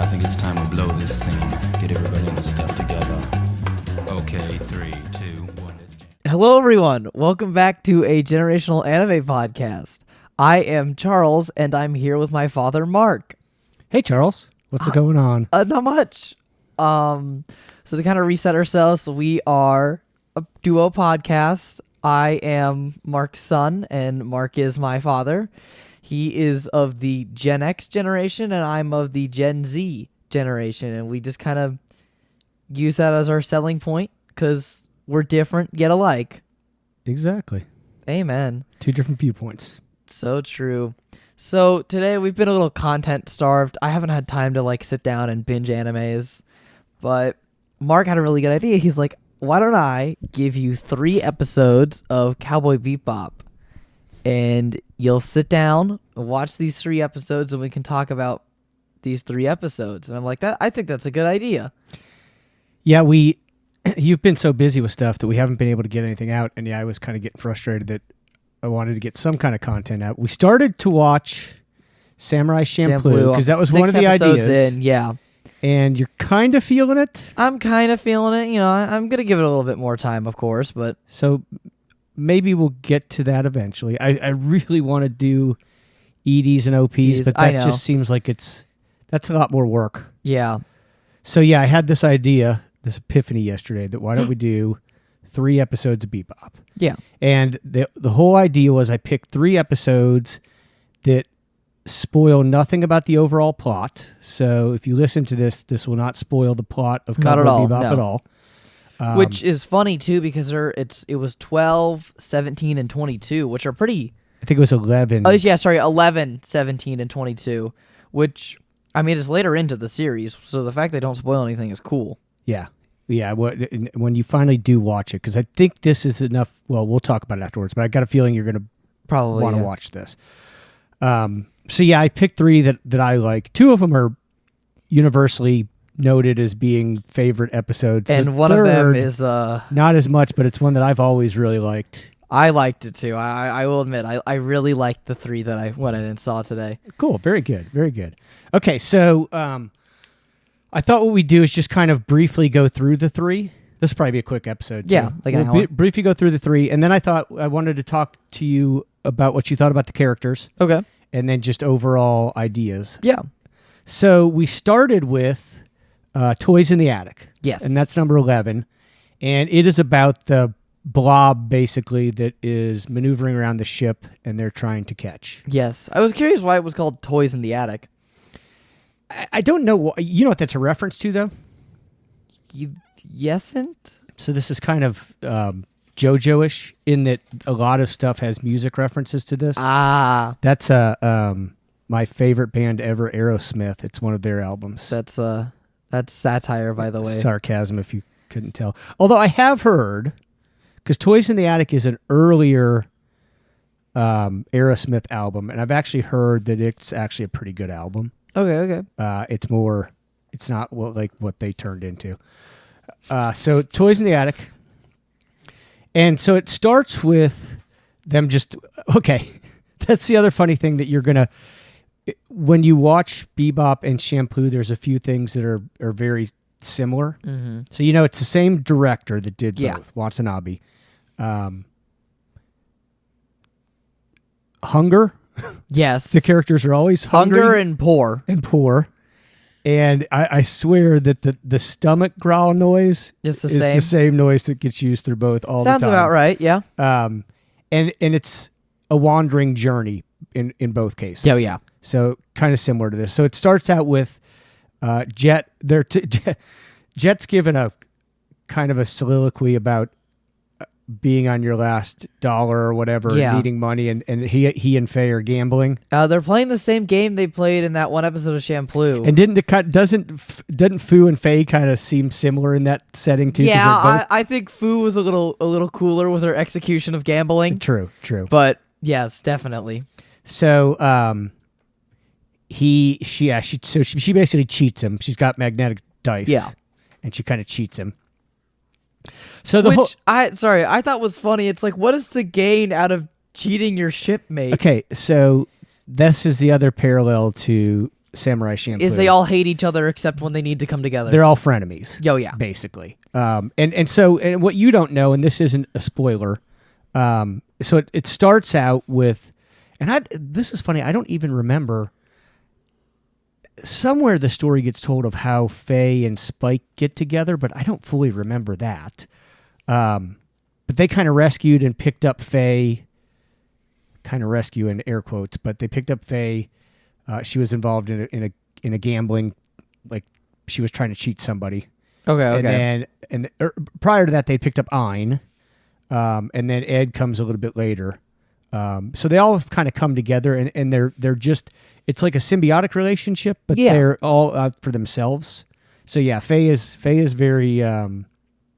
I think it's time to blow this scene. Get everybody in the stuff together. Okay, 3, 2, 1, let's jam. Hello, everyone. Welcome back to a generational anime podcast. I am Charles, and I'm here with my father, Mark. Hey, Charles. What's going on? Not much. So to kind of reset ourselves, we are a duo podcast. I am Mark's son, and Mark is my father. He is of the Gen X generation, and I'm of the Gen Z generation, and we just kind of use that as our selling point because we're different yet alike. Exactly. Amen. Two different viewpoints. So true. So today we've been a little content starved. I haven't had time to sit down and binge animes, but Mark had a really good idea. He's like, why don't I give you 3 episodes of Cowboy Bebop, and you'll sit down and watch these 3 episodes, and we can talk about these 3 episodes. And I'm like, I think that's a good idea. Yeah, you've been so busy with stuff that we haven't been able to get anything out. And yeah, I was kind of getting frustrated that I wanted to get some kind of content out. We started to watch Samurai Champloo because that was one of the ideas. Yeah. And you're kind of feeling it. I'm kind of feeling it. You know, I'm going to give it a little bit more time, of course, but so maybe we'll get to that eventually. I really want to do EDs and OPs, but that just seems like that's a lot more work. Yeah. So yeah, I had this idea, this epiphany yesterday that why don't we do 3 episodes of Bebop? Yeah. And the whole idea was I picked 3 episodes that spoil nothing about the overall plot. So if you listen to this will not spoil the plot of Cowboy Bebop at all. Which is funny too because it was 12, 17, and 22, which are pretty. I think it was 11. Oh yeah, sorry, 11, 17, and 22, which I mean is later into the series. So the fact they don't spoil anything is cool. Yeah. Yeah, when you finally do watch it, because I think this is enough. Well, we'll talk about it afterwards, but I got a feeling you're going to probably want to watch this. So yeah, I picked 3 that I like. 2 of them are universally noted as being favorite episodes. And one of them is not as much, but it's one that I've always really liked. I liked it too. I will admit, I really liked the 3 that I went in and saw today. Cool, very good, very good. Okay, so I thought what we'd do is just kind of briefly go through the 3. This will probably be a quick episode, too. Yeah, like an hour. Briefly go through the 3, and then I thought I wanted to talk to you about what you thought about the characters. Okay. And then just overall ideas. Yeah. So we started with Toys in the Attic. Yes. And that's number 11. And it is about the blob, basically, that is maneuvering around the ship and they're trying to catch. Yes. I was curious why it was called Toys in the Attic. I don't know. You know what that's a reference to, though? Yesn't? So this is kind of JoJo-ish in that a lot of stuff has music references to this. Ah. That's my favorite band ever, Aerosmith. It's one of their albums. That's satire, by the way. Sarcasm, if you couldn't tell. Although I have heard, because Toys in the Attic is an earlier Aerosmith album, and I've actually heard that it's actually a pretty good album. Okay. It's not what they turned into. So Toys in the Attic. And so it starts with them just, okay, that's the other funny thing that you're going to, when you watch Bebop and Champloo, there's a few things that are very similar. Mm-hmm. So, it's the same director that did both, Watanabe. Hunger. Yes. The characters are always hungry. Hunger and poor. And I swear that the stomach growl noise is the same noise that gets used through both all the time. Sounds about right, yeah. And it's a wandering journey in both cases. Oh, yeah. So kind of similar to this. So it starts out with Jet. Jet's given a kind of a soliloquy about being on your last dollar or whatever, and needing money, and he and Faye are gambling. They're playing the same game they played in that one episode of Champloo. And doesn't Fu and Faye kind of seem similar in that setting too? Yeah, I think Fu was a little cooler with her execution of gambling. True. But yes, definitely. So she basically cheats him. She's got magnetic dice. Yeah, and she kind of cheats him. So I thought was funny. It's like, what is to gain out of cheating your shipmate? Okay, so this is the other parallel to Samurai Champloo. Is they all hate each other except when they need to come together. They're all frenemies. Yo, yeah. Basically. And what you don't know, and this isn't a spoiler, so it starts out with, and this is funny, I don't even remember, somewhere the story gets told of how Faye and Spike get together, but I don't fully remember that. But they kind of rescued and picked up Faye, kind of rescue in air quotes, but they picked up Faye. She was involved in a gambling, like she was trying to cheat somebody. Okay. And then prior to that, they picked up Ein, and then Ed comes a little bit later. So they all kind of come together, and they're just, it's like a symbiotic relationship, but they're all out for themselves. So yeah, Faye is very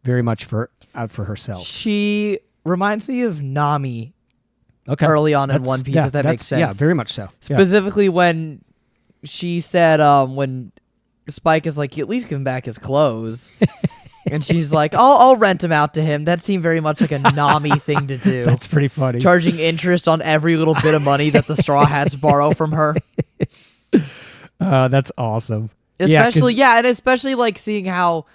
very much out for herself. She reminds me of Nami Okay. early on in One Piece, if that makes sense. Yeah, very much so. Yeah. Specifically when she said, when Spike is like, you at least give him back his clothes. And she's like, I'll rent him out to him. That seemed very much like a Nami thing to do. That's pretty funny. Charging interest on every little bit of money that the Straw Hats borrow from her. That's awesome. Especially, and especially like seeing how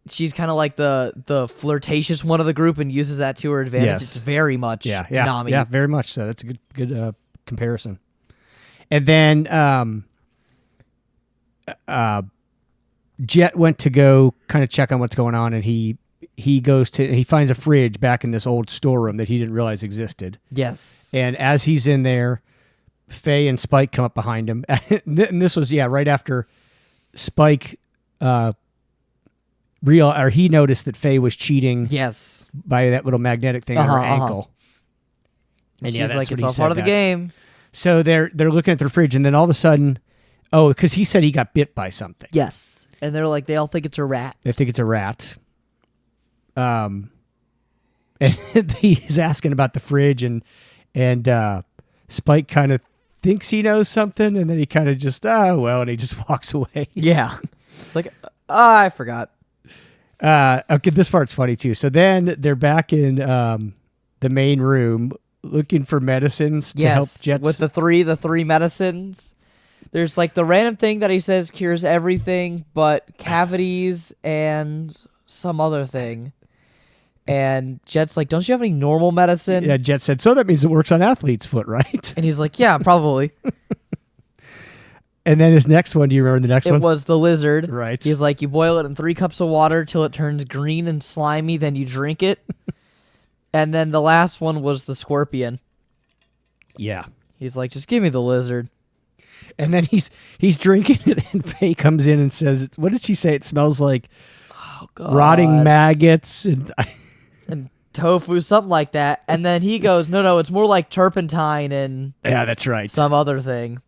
she's kind of like the flirtatious one of the group and uses that to her advantage. Yes. It's very much Nami. Yeah, very much so. That's a good comparison. And then Jet went to go kind of check on what's going on, and he finds a fridge back in this old storeroom that he didn't realize existed. Yes. And as he's in there, Faye and Spike come up behind him. And this was right after Spike he noticed that Faye was cheating. Yes. By that little magnetic thing on her ankle. And she's like, it's all part of the game. So they're looking at their fridge, and then all of a sudden, because he said he got bit by something. Yes. And they're like, they all think it's a rat. They think it's a rat. And he's asking about the fridge, and Spike kind of thinks he knows something, and then he kind of just, and he just walks away. Yeah. It's like, I forgot. Okay, this part's funny too. So then they're back in the main room looking for medicines to help Jets. With the three medicines. There's like the random thing that he says cures everything but cavities and some other thing. And Jet's like, don't you have any normal medicine? Yeah, Jet said, so that means it works on athlete's foot, right? And he's like, yeah, probably. And then his next one, do you remember the next one? It was the lizard. Right. He's like, you boil it in 3 cups of water till it turns green and slimy, then you drink it. And then the last one was the scorpion. Yeah. He's like, just give me the lizard. And then he's drinking it, and Faye comes in and says, what did she say? It smells like rotting maggots and tofu, something like that. And then he goes, no, it's more like turpentine and yeah, that's right, some other thing.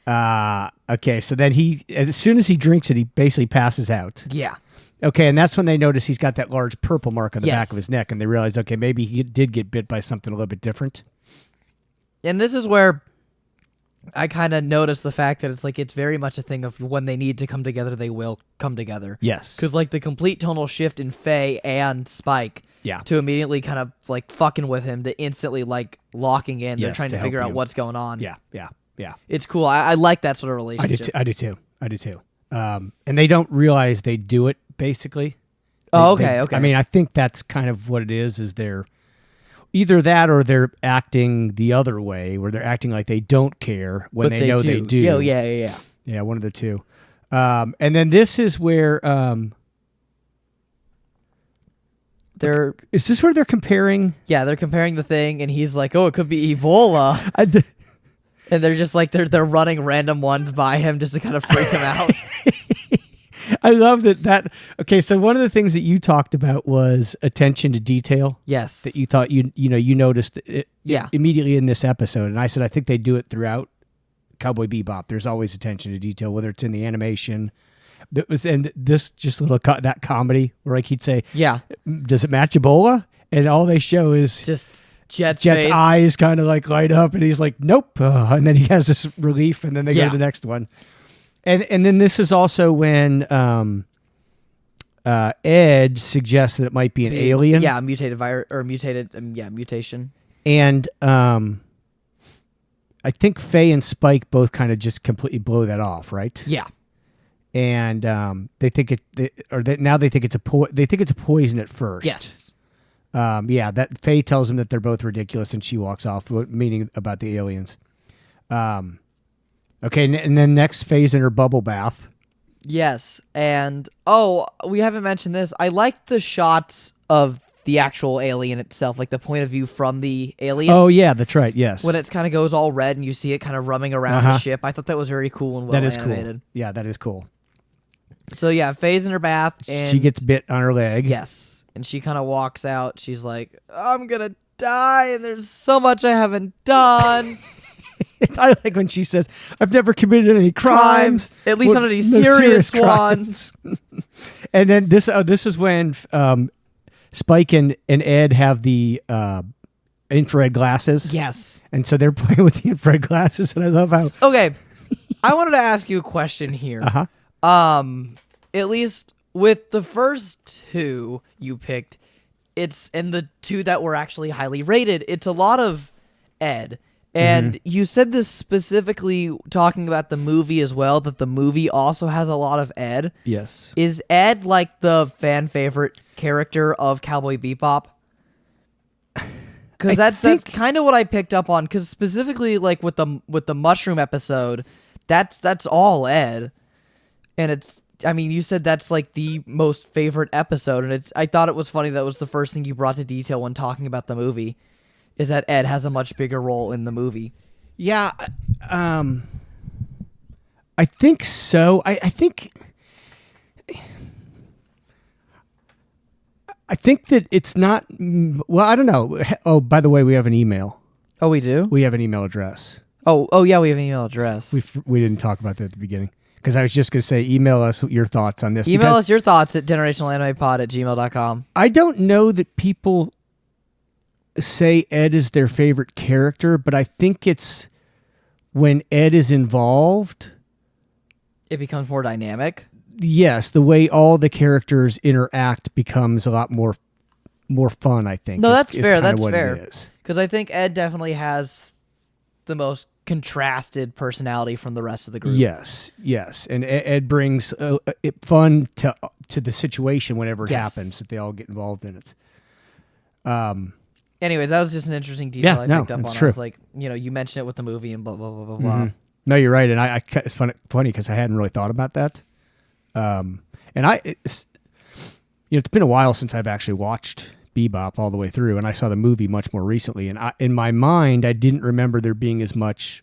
Okay, so then as soon as he drinks it, he basically passes out. Yeah. Okay, and that's when they notice he's got that large purple mark on the back of his neck, and they realize, okay, maybe he did get bit by something a little bit different. And this is where I kind of noticed the fact that it's very much a thing of when they need to come together, they will come together. Yes. Because like the complete tonal shift in Faye and Spike to immediately kind of like fucking with him to instantly like locking in. They're trying to figure out what's going on. Yeah. It's cool. I like that sort of relationship. I do too. And they don't realize they do it, basically. Okay. I mean, I think that's kind of what it is they're either that or they're acting the other way, where they're acting like they don't care when they know they do. Yeah. Yeah, one of the two. And then this is where is this where they're comparing? Yeah, they're comparing the thing, and he's like, "Oh, it could be Ebola." And they're just like they're running random ones by him just to kind of freak him out. I love that. Okay, so one of the things that you talked about was attention to detail. Yes. That you thought you noticed it immediately in this episode, and I said I think they do it throughout Cowboy Bebop. There's always attention to detail, whether it's in the animation. And this just that comedy where like he'd say, "Yeah, does it match Ebola?" And all they show is just Jet's eyes kind of like light up, and he's like, "Nope," and then he has this relief, and then they go to the next one. And then this is also when Ed suggests that it might be an alien. Yeah, mutated virus or mutation. And I think Faye and Spike both kind of just completely blow that off, right? Yeah. And they think now they think it's a poison at first. Yes. That Faye tells them that they're both ridiculous, and she walks off, meaning about the aliens. Okay, and then next Faye's in her bubble bath. Yes. And we haven't mentioned this. I liked the shots of the actual alien itself, like the point of view from the alien. Oh yeah, that's right. Yes. When it kind of goes all red and you see it kind of roaming around the ship. I thought that was very cool and well that is animated. cool. Yeah, that is cool. So yeah, Faye's in her bath and She gets bit on her leg. yes. And she kind of walks out. She's like, I'm going to die and there's so much I haven't done. I like when she says, I've never committed any crimes. At least not any serious ones. And then this is when Spike and Ed have the infrared glasses. Yes. And so they're playing with the infrared glasses, and I love how... Okay. I wanted to ask you a question here. Uh-huh. At least with the first two you picked, and the two that were actually highly rated, it's a lot of Ed. And you said this specifically talking about the movie as well, that the movie also has a lot of Ed. Yes. Is Ed like the fan favorite character of Cowboy Bebop? Because that's kind of what I picked up on. Because specifically, like with the mushroom episode, that's all Ed, and you said that's like the most favorite episode, and I thought it was funny that was the first thing you brought to detail when talking about the movie. Is that Ed has a much bigger role in the movie? Yeah, I think so. I think that it's not. Well, I don't know. Oh, by the way, we have an email. Oh, we do? We have an email address. Oh yeah, we have an email address. We didn't talk about that at the beginning because I was just going to say email us your thoughts on this. Email us your thoughts at generationalanimepod@gmail.com. I don't know that people say Ed is their favorite character, but I think it's when Ed is involved, it becomes more dynamic. Yes, the way all the characters interact becomes a lot more fun, I think. No, that's fair. That's fair. It is. Because I think Ed definitely has the most contrasted personality from the rest of the group. Yes, and Ed brings fun to the situation whenever it happens that they all get involved in it. Anyways, that was just an interesting detail I picked up on. True. I was like, you mentioned it with the movie and blah, blah, blah, blah, blah. No, you're right. And it's funny because I hadn't really thought about that. And it's been a while since I've actually watched Bebop all the way through, and I saw the movie much more recently. And in my mind, I didn't remember there being as much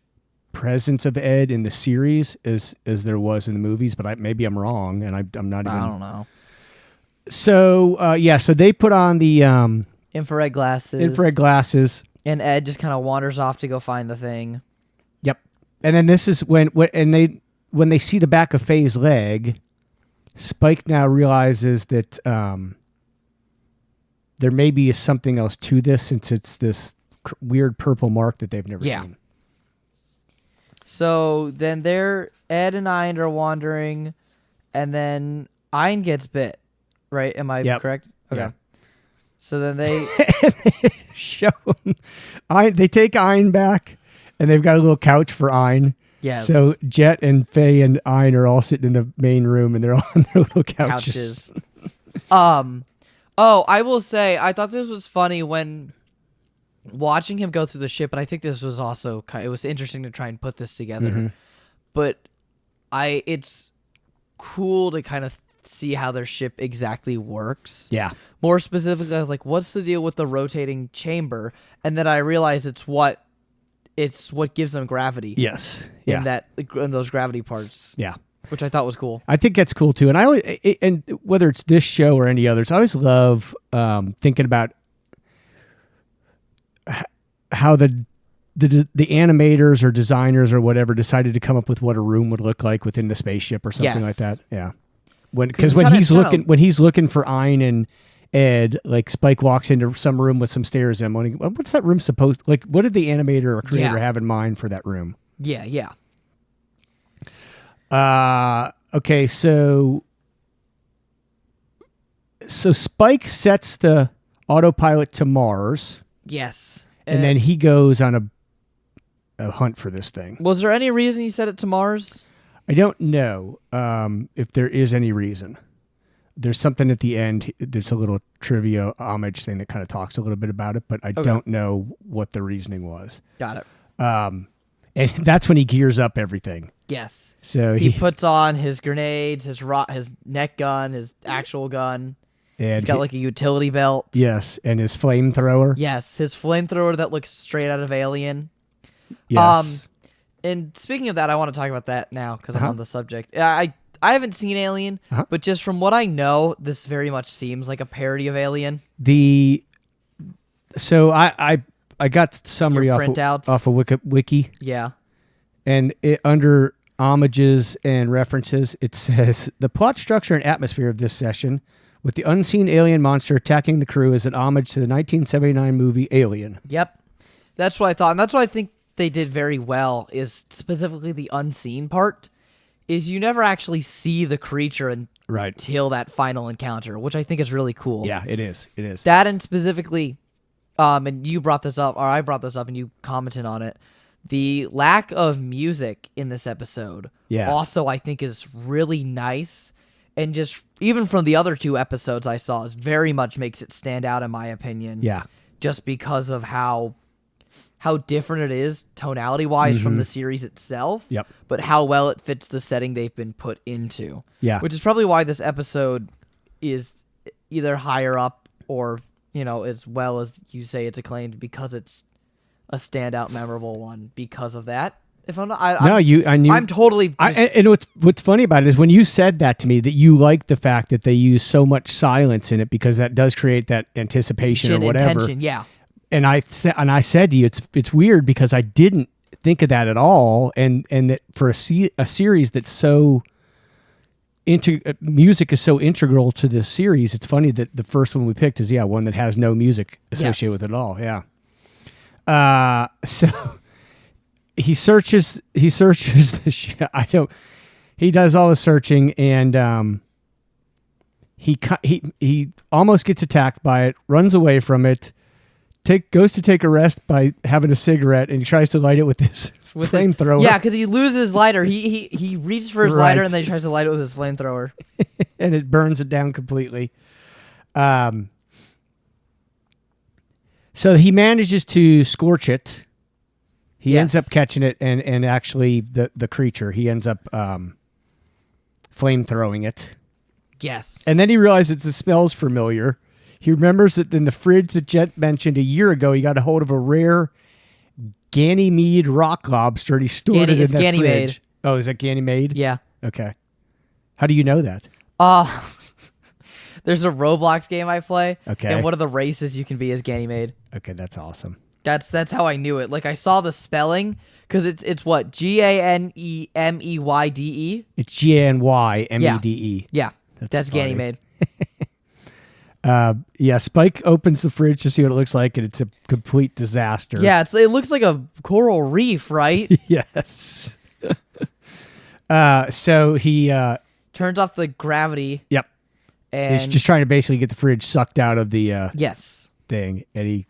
presence of Ed in the series as there was in the movies, but maybe I'm wrong, and I'm not even... I don't know. So, so they put on the... Infrared glasses. And Ed just kind of wanders off to go find the thing. Yep. And then this is when they see the back of Faye's leg, Spike now realizes that there may be something else to this, since it's this weird purple mark that they've never seen. So then Ed and Ein are wandering, and then Ein gets bit, right? Am I correct? Okay. Yeah. So then they show him. They take Ein back, and they've got a little couch for Ein. Yes. So Jet and Faye and Ein are all sitting in the main room, and they're all on their little couches. I will say, I thought this was funny when watching him go through the ship, and I think this was also it was interesting to try and put this together. But it's cool to kind of see how their ship exactly works. Yeah. More specifically, I was like, what's the deal with the rotating chamber? And then I realized it's what gives them gravity. Yes. Yeah. In those gravity parts. Yeah. Which I thought was cool. I think that's cool too. And and whether it's this show or any others, I always love thinking about how the animators or designers or whatever decided to come up with what a room would look like within the spaceship or something like that. Yeah. Because when he's looking for Ein and Ed, like Spike walks into some room with some stairs and I'm wondering, what's that room supposed like? What did the animator or creator have in mind for that room? Yeah. Okay, so Spike sets the autopilot to Mars. Yes. And then he goes on a hunt for this thing. Was there any reason he set it to Mars? I don't know if there is any reason. There's something at the end. There's a little trivia homage thing that kind of talks a little bit about it, but I don't know what the reasoning was. Got it. And that's when he gears up everything. Yes. So he puts on his grenades, his neck gun, his actual gun. and He's got like a utility belt. Yes, and his flamethrower. Yes, his flamethrower that looks straight out of Alien. Yes. And speaking of that, I want to talk about that now because I'm on the subject. I haven't seen Alien, but just from what I know, this very much seems like a parody of Alien. So I got the summary Your off of Wiki. Yeah. And under homages and references, it says the plot structure and atmosphere of this session, with the unseen alien monster attacking the crew, is an homage to the 1979 movie Alien. Yep. That's what I thought. And that's what I think they did very well, is specifically the unseen part, is you never actually see the creature until that final encounter, which I think is really cool. Yeah, it is. It is. That, and specifically, and you brought this up, or I brought this up and you commented on it, the lack of music in this episode also I think is really nice. And just even from the other 2 episodes I saw, it very much makes it stand out in my opinion. Yeah. Just because of how different it is tonality-wise from the series itself. Yep. But how well it fits the setting they've been put into. Yeah. Which is probably why this episode is either higher up or, as well as you say it's acclaimed, because it's a standout, memorable one because of that. If I'm not, I knew. I'm totally. And what's funny about it is when you said that to me, that you like the fact that they use so much silence in it, because that does create that anticipation or whatever. Intention, yeah. And I said to you, it's weird because I didn't think of that at all, and that for a series that's so music is so integral to this series. It's funny that the first one we picked is one that has no music associated with it at all. Yeah. So he searches the ship. He does all the searching, and he almost gets attacked by it, runs away from it, goes to take a rest by having a cigarette, and he tries to light it with his flamethrower. Yeah, because he loses his lighter. He reaches for his lighter, and then he tries to light it with his flamethrower. And it burns it down completely. So he manages to scorch it. He ends up catching it, and actually the creature, he ends up flamethrowing it. Yes. And then he realizes it smells familiar. He remembers that in the fridge that Jet mentioned a year ago, he got a hold of a rare Ganymede rock lobster, and he stored it in that fridge. Oh, is that Ganymede? Yeah. Okay. How do you know that? There's a Roblox game I play. Okay. And one of the races you can be is Ganymede. Okay, that's awesome. That's how I knew it. Like, I saw the spelling, because it's what? Ganemeyde? It's Ganymede. Yeah. That's funny. Ganymede. Spike opens the fridge to see what it looks like, and it's a complete disaster. Yeah, it looks like a coral reef, right? Yes. So he turns off the gravity. Yep. And he's just trying to basically get the fridge sucked out of the thing, and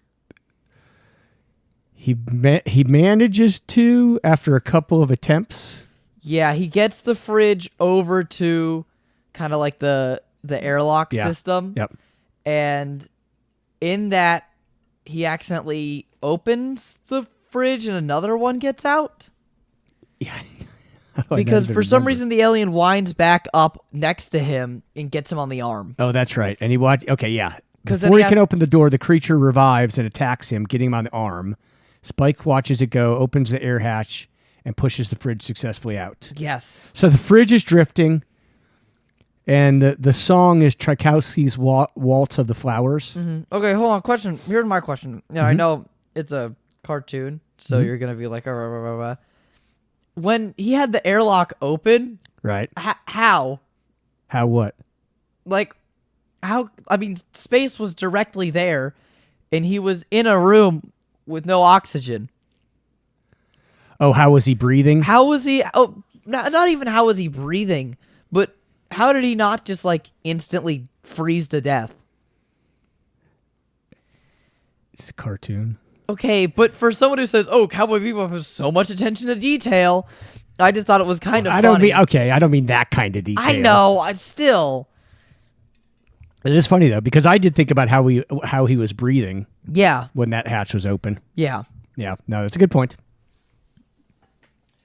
he manages to, after a couple of attempts. Yeah, he gets the fridge over to kind of like the airlock system. Yep. And in that, he accidentally opens the fridge and another one gets out. Yeah. Because for some reason the alien winds back up next to him and gets him on the arm. Oh, that's right. And he watched. Okay, yeah. 'Cause Before he can open the door, the creature revives and attacks him, getting him on the arm. Spike watches it go, opens the air hatch, and pushes the fridge successfully out. Yes. So the fridge is drifting, and the song is Tchaikovsky's Waltz of the Flowers. Mm-hmm. Okay, hold on. Question. Here's my question. I know it's a cartoon, so you're gonna be like, when he had the airlock open, right? How? How what? Like, how? I mean, space was directly there, and he was in a room with no oxygen. Oh, how was he breathing? How was he? Oh, not even how was he breathing, but how did he not just like instantly freeze to death? It's a cartoon. Okay, but for someone who says, "Oh, Cowboy Bebop has so much attention to detail," I just thought it was kind of I funny. don't mean okay. I don't mean that kind of detail. I know. I still. It is funny though because I did think about how he was breathing Yeah. when that hatch was open. Yeah. Yeah, no, that's a good point.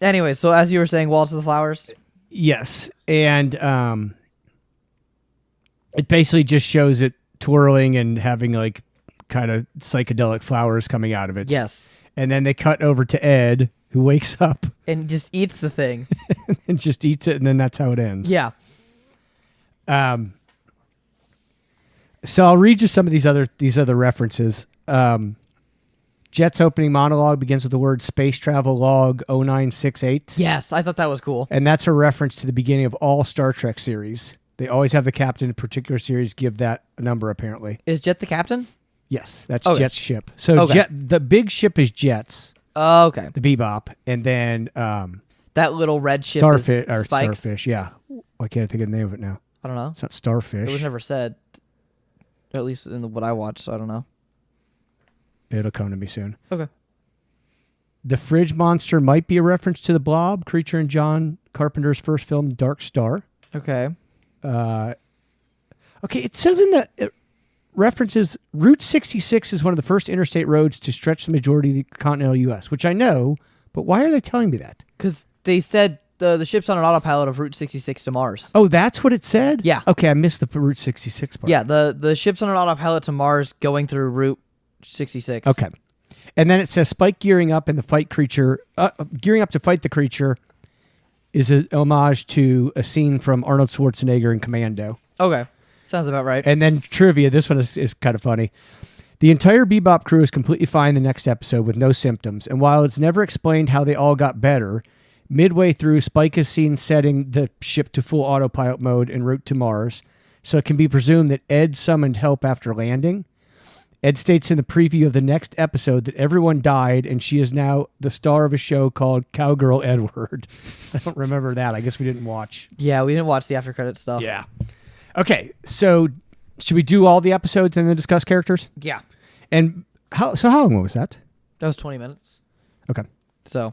Anyway, so as you were saying, Waltz of the Flowers. Yes, and it basically just shows it twirling and having like kind of psychedelic flowers coming out of it. Yes. And then they cut over to Ed, who wakes up And just eats the thing. and just eats it, and then that's how it ends. Yeah. So I'll read you some of these other references. Jet's opening monologue begins with the word space travel log 0968. Yes, I thought that was cool. And that's a reference to the beginning of all Star Trek series. They always have the captain in a particular series give that number, apparently. Is Jet the captain? Yes, that's Okay. Jet's ship. So Okay. the big ship is Jet's, Oh, okay. the Bebop, and then That little red ship Starfish, is Spikes. Starfish, yeah. Why can't I think of the name of it now? I don't know. It's not Starfish. It was never said. At least in what I watched, so I don't know. It'll come to me soon. Okay. The fridge monster might be a reference to the Blob, creature in John Carpenter's first film, Dark Star. Okay. Okay, it says in the references, Route 66 is one of the first interstate roads to stretch the majority of the continental U.S., which I know, but why are they telling me that? Because they said the ship's on an autopilot of Route 66 to Mars. Oh, that's what it said? Yeah. Okay, I missed the Route 66 part. Yeah, the ship's on an autopilot to Mars going through Route 66. Okay. And then it says Spike gearing up in the fight creature, gearing up to fight the creature is an homage to a scene from Arnold Schwarzenegger in Commando. Okay. Sounds about right. And then trivia, this one is kind of funny. The entire Bebop crew is completely fine the next episode with no symptoms. And while it's never explained how they all got better, midway through, Spike is seen setting the ship to full autopilot mode en route to Mars. So it can be presumed that Ed summoned help after landing. Ed states in the preview of the next episode that everyone died and she is now the star of a show called Cowgirl Edward. I don't remember that. I guess we didn't watch. Yeah, we didn't watch the after credit stuff. Yeah. Okay, so should we do all the episodes and then discuss characters? Yeah. And how long was that? That was 20 minutes. Okay. So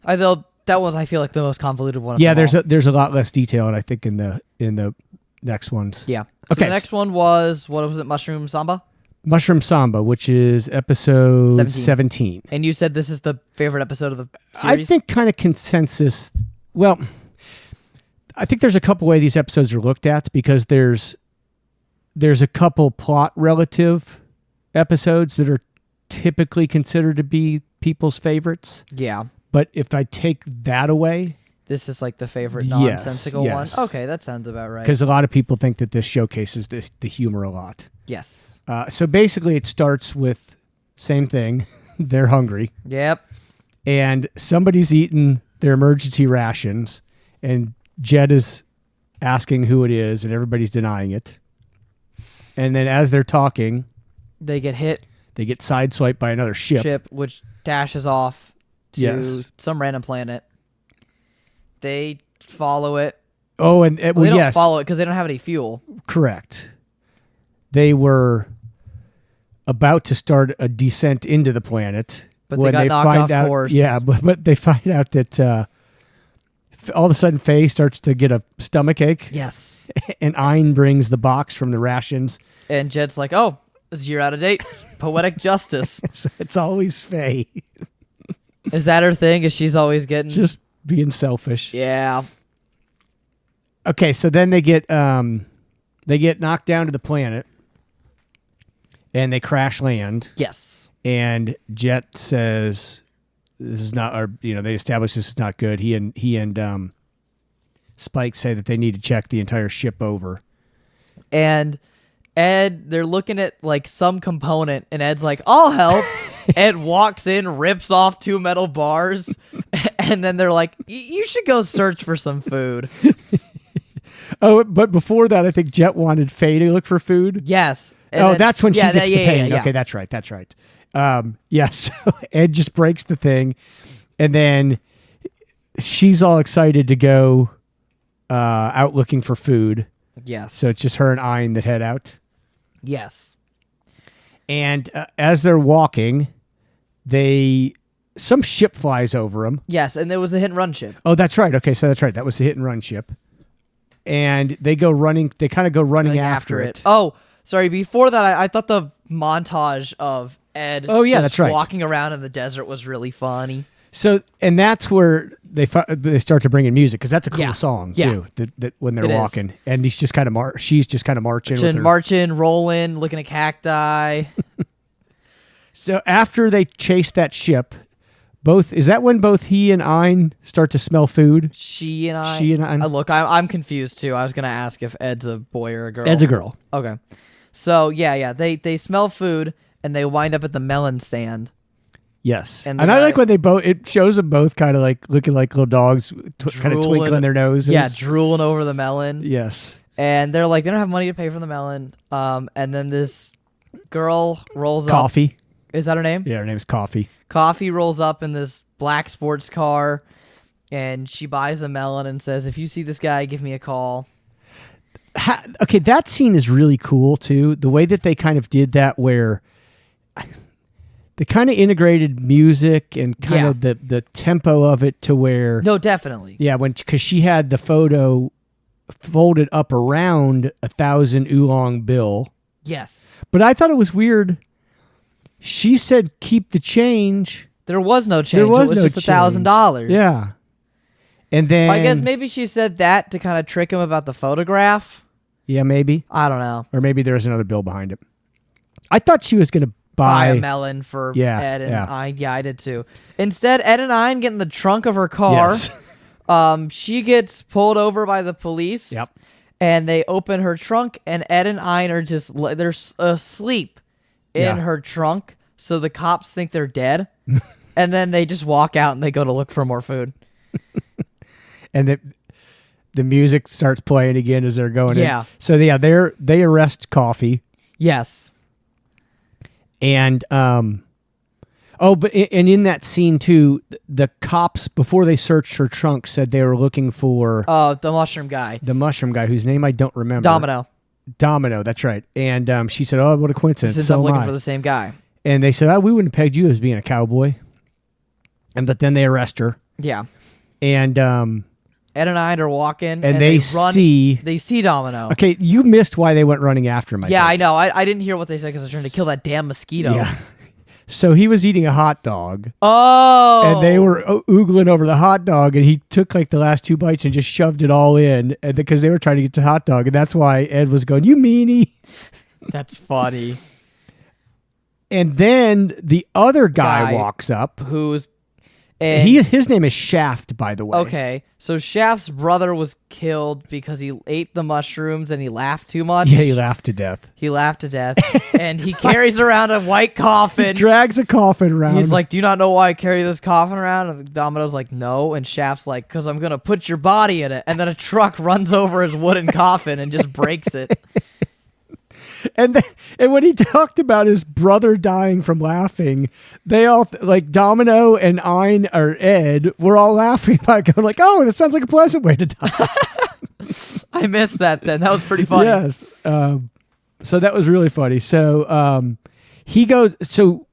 that was, I feel like, the most convoluted one. Yeah, of them all. there's a lot less detail, and I think in the next ones. Yeah. So Okay. the next one was, what was it, Mushroom Samba? Mushroom Samba, which is episode 17. And you said this is the favorite episode of the series? I think kind of consensus. Well, I think there's a couple way these episodes are looked at because there's a couple plot relative episodes that are typically considered to be people's favorites. Yeah. But if I take that away, This is like the favorite Yes, nonsensical yes. one? Okay, that sounds about right. because a lot of people think that this showcases the humor a lot. Yes. So basically, it starts with same thing. They're hungry, Yep. and somebody's eaten their emergency rations, and Jed is asking who it is, and everybody's denying it. And then as they're talking, They get hit, they get sideswiped by another ship. which dashes off to Yes. some random planet. They follow it. Oh, and Well, well, they don't yes, follow it because they don't have any fuel. correct. They were about to start a descent into the planet, But they when got knocked find off out, course. Yeah, but they find out that all of a sudden Faye starts to get a stomach ache, Yes. and Ein brings the box from the rations. And Jed's like, oh, this is a year out of date. Poetic justice. So it's always Faye, Is that her thing? Is she's always getting... just being selfish. Yeah. Okay, so then they get knocked down to the planet, and they crash land. Yes. And Jet says, "This is not our." They establish this is not good. He and Spike say that they need to check the entire ship over. And Ed, they're looking at like some component, and Ed's like, I'll help. Ed walks in, rips off 2 metal bars, and then they're like, you should go search for some food. Oh, but before that, I think Jet wanted Faye to look for food. Yes. And Oh, then- that's when she yeah, gets yeah, the pain. yeah. Okay, that's right. That's right. Yes. So Ed just breaks the thing, and then she's all excited to go out looking for food. Yes. So it's just her and Ein that head out. Yes. And as they're walking, some ship flies over them. Yes, and there was a hit and run ship. Oh, that's right. Okay, so that's right. That was the hit and run ship. And they go running. They kind of go running after it. Oh, sorry. Before that, I thought the montage of Ed. Oh, yeah, just that's right. Walking around in the desert was really funny. So, and that's where they start to bring in music because that's a cool Yeah. song Yeah. too. That when they're It is. walking, and she's just kind of marching. With her. Marching, rolling, looking at cacti. So after they chase that ship, is that when both he and Ein start to smell food? She and I. I. Look, I'm confused too. I was gonna ask if Ed's a boy or a girl. Ed's a girl. Okay. So yeah. They smell food and they wind up at the melon stand. Yes, And and the I like guy- when it shows them both kind of like looking like little dogs, kind of Drooling. twinkling their noses. Yeah, drooling over the melon. Yes. And they're like, they don't have money to pay for the melon. And then this girl rolls up. Coffee. Is that her name? Yeah, her name's Coffee. Coffee rolls up in this black sports car, and she buys a melon and says, "If you see this guy, give me a call." Okay, that scene is really cool too. The way that they kind of did that, where they kind of integrated music and kind of the tempo of it to where No, definitely. yeah, because she had the photo folded up around 1,000 oolong bill, Yes. but I thought it was weird. She said keep the change. There was no change. There was it no was just change. $1,000. Yeah, and then I guess maybe she said that to kind of trick him about the photograph. yeah, maybe, I don't know. or maybe there was another bill behind it. I thought she was gonna Buy buy a melon for Yeah, Ed and yeah. Ein. Yeah, I did too. Instead, Ed and Ein get in the trunk of her car. Yes. She gets pulled over by the police. Yep. And they open her trunk, and Ed and Ein are just they're asleep in Yeah. her trunk, so the cops think they're dead, and then they just walk out and they go to look for more food. And the music starts playing again as they're going Yeah. in. So yeah, they arrest Coffee. Yes. And and in that scene too, the cops before they searched her trunk said they were looking for The mushroom guy, the mushroom guy whose name I don't remember. Domino. That's right. And she said, "Oh, what a coincidence!" Since So I'm am looking I. for the same guy. And they said, "Oh, we wouldn't have pegged you as being a cowboy." But then they arrest her, Yeah. and Ed and Ein are walking, and they run. see. They see Domino. Okay, you missed why they went running after him. Yeah, think. I know. I didn't hear what they said because I was trying to kill that damn mosquito. Yeah. So he was eating a hot dog. Oh. And they were oogling over the hot dog, and he took like the last 2 bites and just shoved it all in, and because they were trying to get to hot dog, and that's why Ed was going, "You meanie!" That's funny. And then the other guy Guy. walks up. Who's and His name is Shaft, by the way. okay? So Shaft's brother was killed because he ate the mushrooms and he laughed too much. Yeah, he laughed to death. He laughed to death, and he carries around a white coffin. Drags a coffin around. He's like, "Do you not know why I carry this coffin around?" And Domino's like, "No." And Shaft's like, "'Cause I'm gonna put your body in it." And then a truck runs over his wooden coffin and just breaks it. and when he talked about his brother dying from laughing, they all like Domino and Ein or Ed were all laughing about it, going like, "Oh, that sounds like a pleasant way to die." I missed that. Then that was pretty funny. Yes. So that was really funny. So he goes. So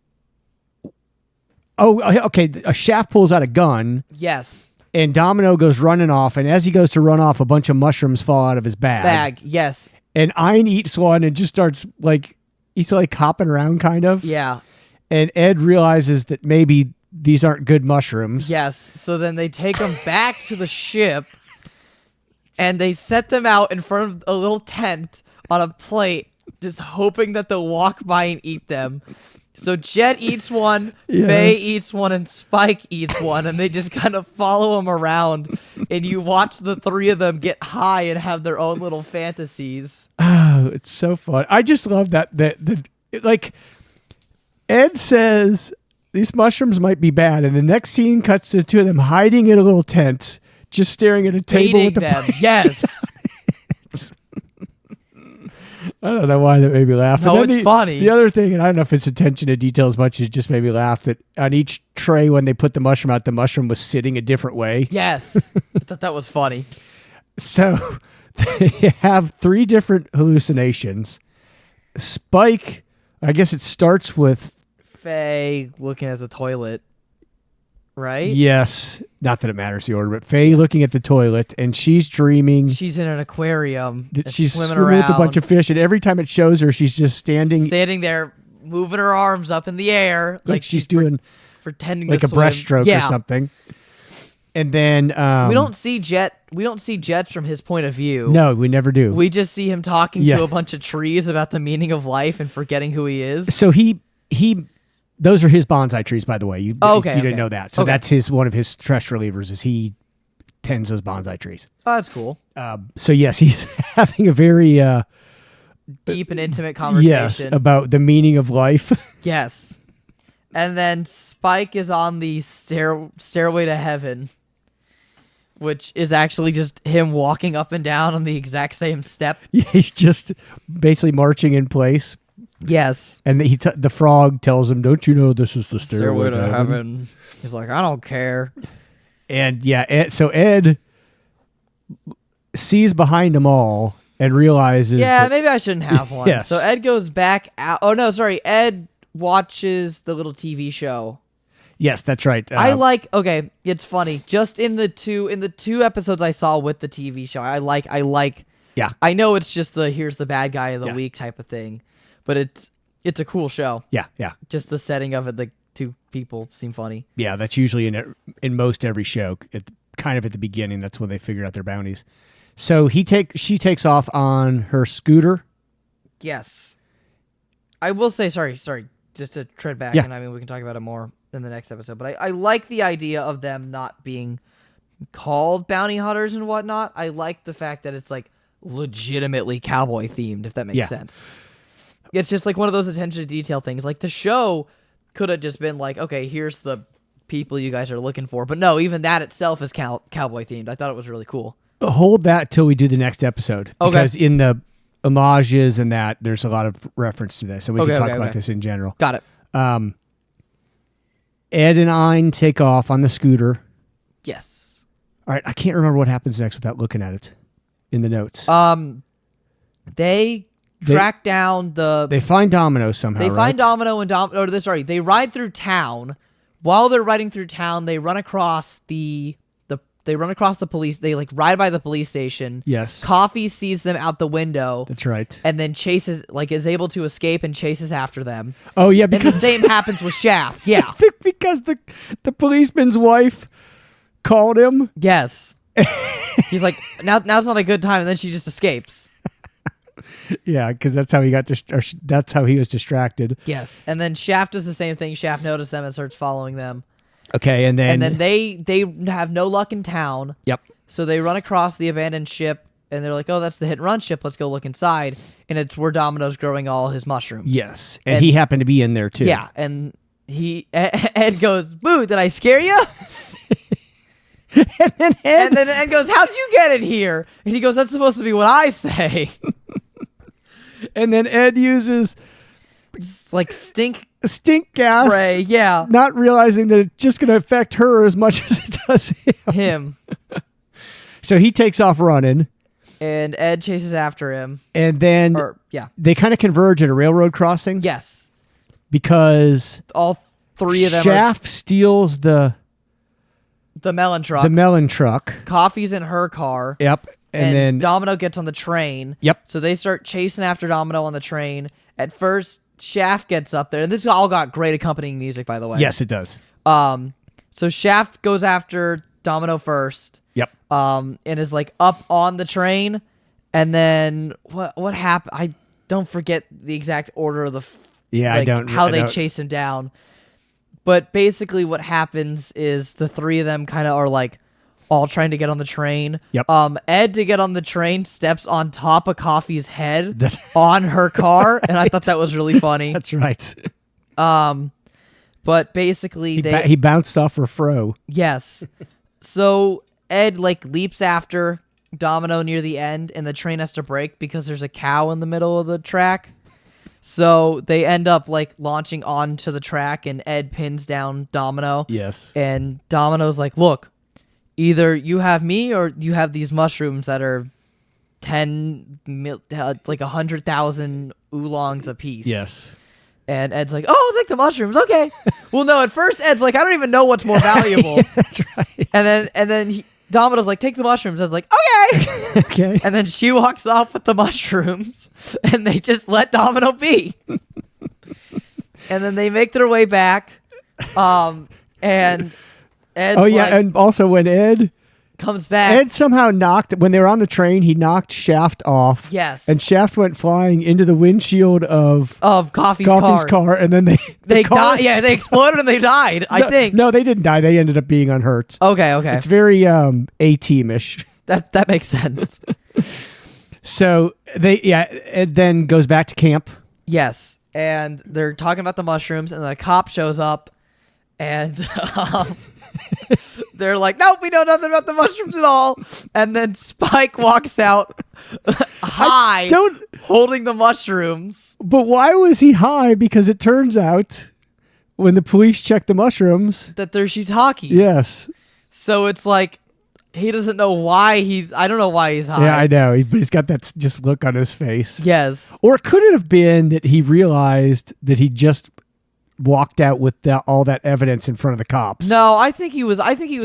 okay. A Shaft pulls out a gun, Yes. and Domino goes running off. And as he goes to run off, a bunch of mushrooms fall out of his bag. Yes. And Ein eats one and just starts like he's like hopping around kind of. Yeah. And Ed realizes that maybe these aren't good mushrooms. Yes. So then they take them back to the ship, and they set them out in front of a little tent on a plate, just hoping that they'll walk by and eat them. So Jet eats one, Yes. Faye eats one, and Spike eats one, and they just kind of follow them around, and you watch the three of them get high and have their own little fantasies. Oh, it's so fun. I just love that like Ed says these mushrooms might be bad, and the next scene cuts to the two of them hiding in a little tent, just staring at a table Eating with the them. plate. Yes. I don't know why that made me laugh. No, And then it's funny. The other thing, and I don't know if it's attention to detail as much as it just made me laugh, that on each tray when they put the mushroom out, the mushroom was sitting a different way. Yes. I thought that was funny. So they have 3 different hallucinations. Spike, I guess it starts with Faye looking at the toilet, right? yes. Not that it matters the order, but Faye looking at the toilet, and she's dreaming She's in an aquarium. that and she's swimming swimming around, with a bunch of fish, and every time it shows her, she's just standing sitting there, moving her arms up in the air, like she's doing pretending like to a swim. breaststroke Yeah. or something. And then We don't see Jets from his point of view. No, we never do. We just see him talking Yeah. to a bunch of trees about the meaning of life and forgetting who he is. So he those are his bonsai trees, by the way. You Oh, okay, if you didn't okay. know that. So Okay. that's one of his stress relievers is he tends those bonsai trees. Oh, that's cool. So yes, he's having a very Deep and intimate yes conversation. about the meaning of life. Yes. And then Spike is on the stairway to heaven, which is actually just him walking up and down on the exact same step. He's just basically marching in place, Yes. and the frog tells him, "Don't you know this is the stairway, to heaven?" heaven. He's like, I don't care. And yeah, so Ed sees behind them all and realizes, Yeah, that- maybe I shouldn't have one. Yes. So Ed goes back out. Oh, no, sorry. Ed watches the little TV show. yes, that's right. Okay, it's funny. Just in the two episodes I saw with the TV show, I like yeah, I know it's just here's the bad guy of the Yeah. week type of thing, but it's a cool show. yeah. Just the setting of it, the two people seem funny. Yeah, that's usually in most every show. Kind of at the beginning, that's when they figure out their bounties. So she takes off on her scooter. Yes. I will say, sorry, just to tread back, Yeah. and I mean, we can talk about it more in the next episode, but I like the idea of them not being called bounty hunters and whatnot. I like the fact that it's like legitimately cowboy themed, if that makes Yeah. sense. It's just like one of those attention to detail things. Like the show could have just been like, okay, here's the people you guys are looking for. But no, even that itself is cowboy themed. I thought it was really cool. Hold that till we do the next episode. Okay. Because in the homages and that, there's a lot of reference to this. So we Okay, can talk okay, about okay. this in general. Got it. Ed and Ein take off on the scooter. Yes. All right, I can't remember what happens next without looking at it in the notes. They track down They find Domino somehow, They right? find Domino and they ride through town. While they're riding through town, they run across the police. They like ride by the police station. Yes. Coffee sees them out the window That's right. and then is able to escape and chases after them. Oh, yeah, And the because same happens with Shaft. Yeah. because the policeman's wife called him. Yes. He's like, now's not a good time, and then she just escapes. Yeah, because that's how he got that's how he was distracted. Yes. And then Shaft does the same thing. Shaft noticed them and starts following them. Okay, and then they have no luck in town. yep. So they run across the abandoned ship, and they're like, oh, that's the hit and run ship. Let's go look inside. And it's where Domino's growing all his mushrooms. Yes, and And- he happened to be in there too. Yeah, and Ed goes, boo, did I scare you? and then Ed, And then Ed goes, how did you get in here? And he goes, that's supposed to be what I say. Ed uses It's like stink stink gas, spray. Yeah, not realizing that it's just going to affect her as much as it does him. him. So he takes off running, And Ed chases after him. and then Yeah. they kind of converge at a railroad crossing. Yes. because All three of them Shaft steals the the melon truck. melon truck. Coffee's in her car. Yep, and then Domino gets on the train. Yep. So they start chasing after Domino on the train. At first, Shaft gets up there, and this all got great accompanying music, by the way. yes, it does. So Shaft goes after Domino first. Yep. And is like up on the train, and then what happened? I don't forget the exact order of the Yeah, like, how they don't- chase him down. But basically, what happens is the three of them kind of are like all trying to get on the train. Yep. Ed, to get on the train, steps on top of Coffee's head That's- on her car, and I thought that was really funny. That's right. But basically, He bounced off her fro. yes. So Ed like leaps after Domino near the end, and the train has to brake because there's a cow in the middle of the track. So they end up like launching onto the track, and Ed pins down Domino. Yes. And Domino's like, look, either you have me or you have these mushrooms that are 100,000 oolongs a piece. Yes. And Ed's like, "Oh, I'll take the mushrooms." Okay. Well, no. At first, Ed's like, "I don't even know what's more valuable." That's right. And then Domino's like, "Take the mushrooms." Ed's like, "Okay." Okay. And then she walks off with the mushrooms, and they just let Domino be. And then they make their way back, and Ed and also when Ed comes back. somehow knocked when they were on the train, he knocked Shaft off. Yes. And Shaft went flying into the windshield of Coffee's car, and then they died. Yeah, they exploded and they died. I think. No, they didn't die. They ended up being unhurt. Okay. It's very A-teamish. That makes sense. So Ed then goes back to camp. Yes, and they're talking about the mushrooms, and the cop shows up, and they're like, "Nope, we know nothing about the mushrooms at all." And then Spike walks out high, holding the mushrooms. But why was he high? Because it turns out when the police checked the mushrooms, That they're shiitake. yes. So it's like he doesn't know why I don't know why he's high. Yeah, I know. But he's got that just look on his face. Yes. Or could it have been that he realized that he just walked out with all that evidence in front of the cops? No, I think he was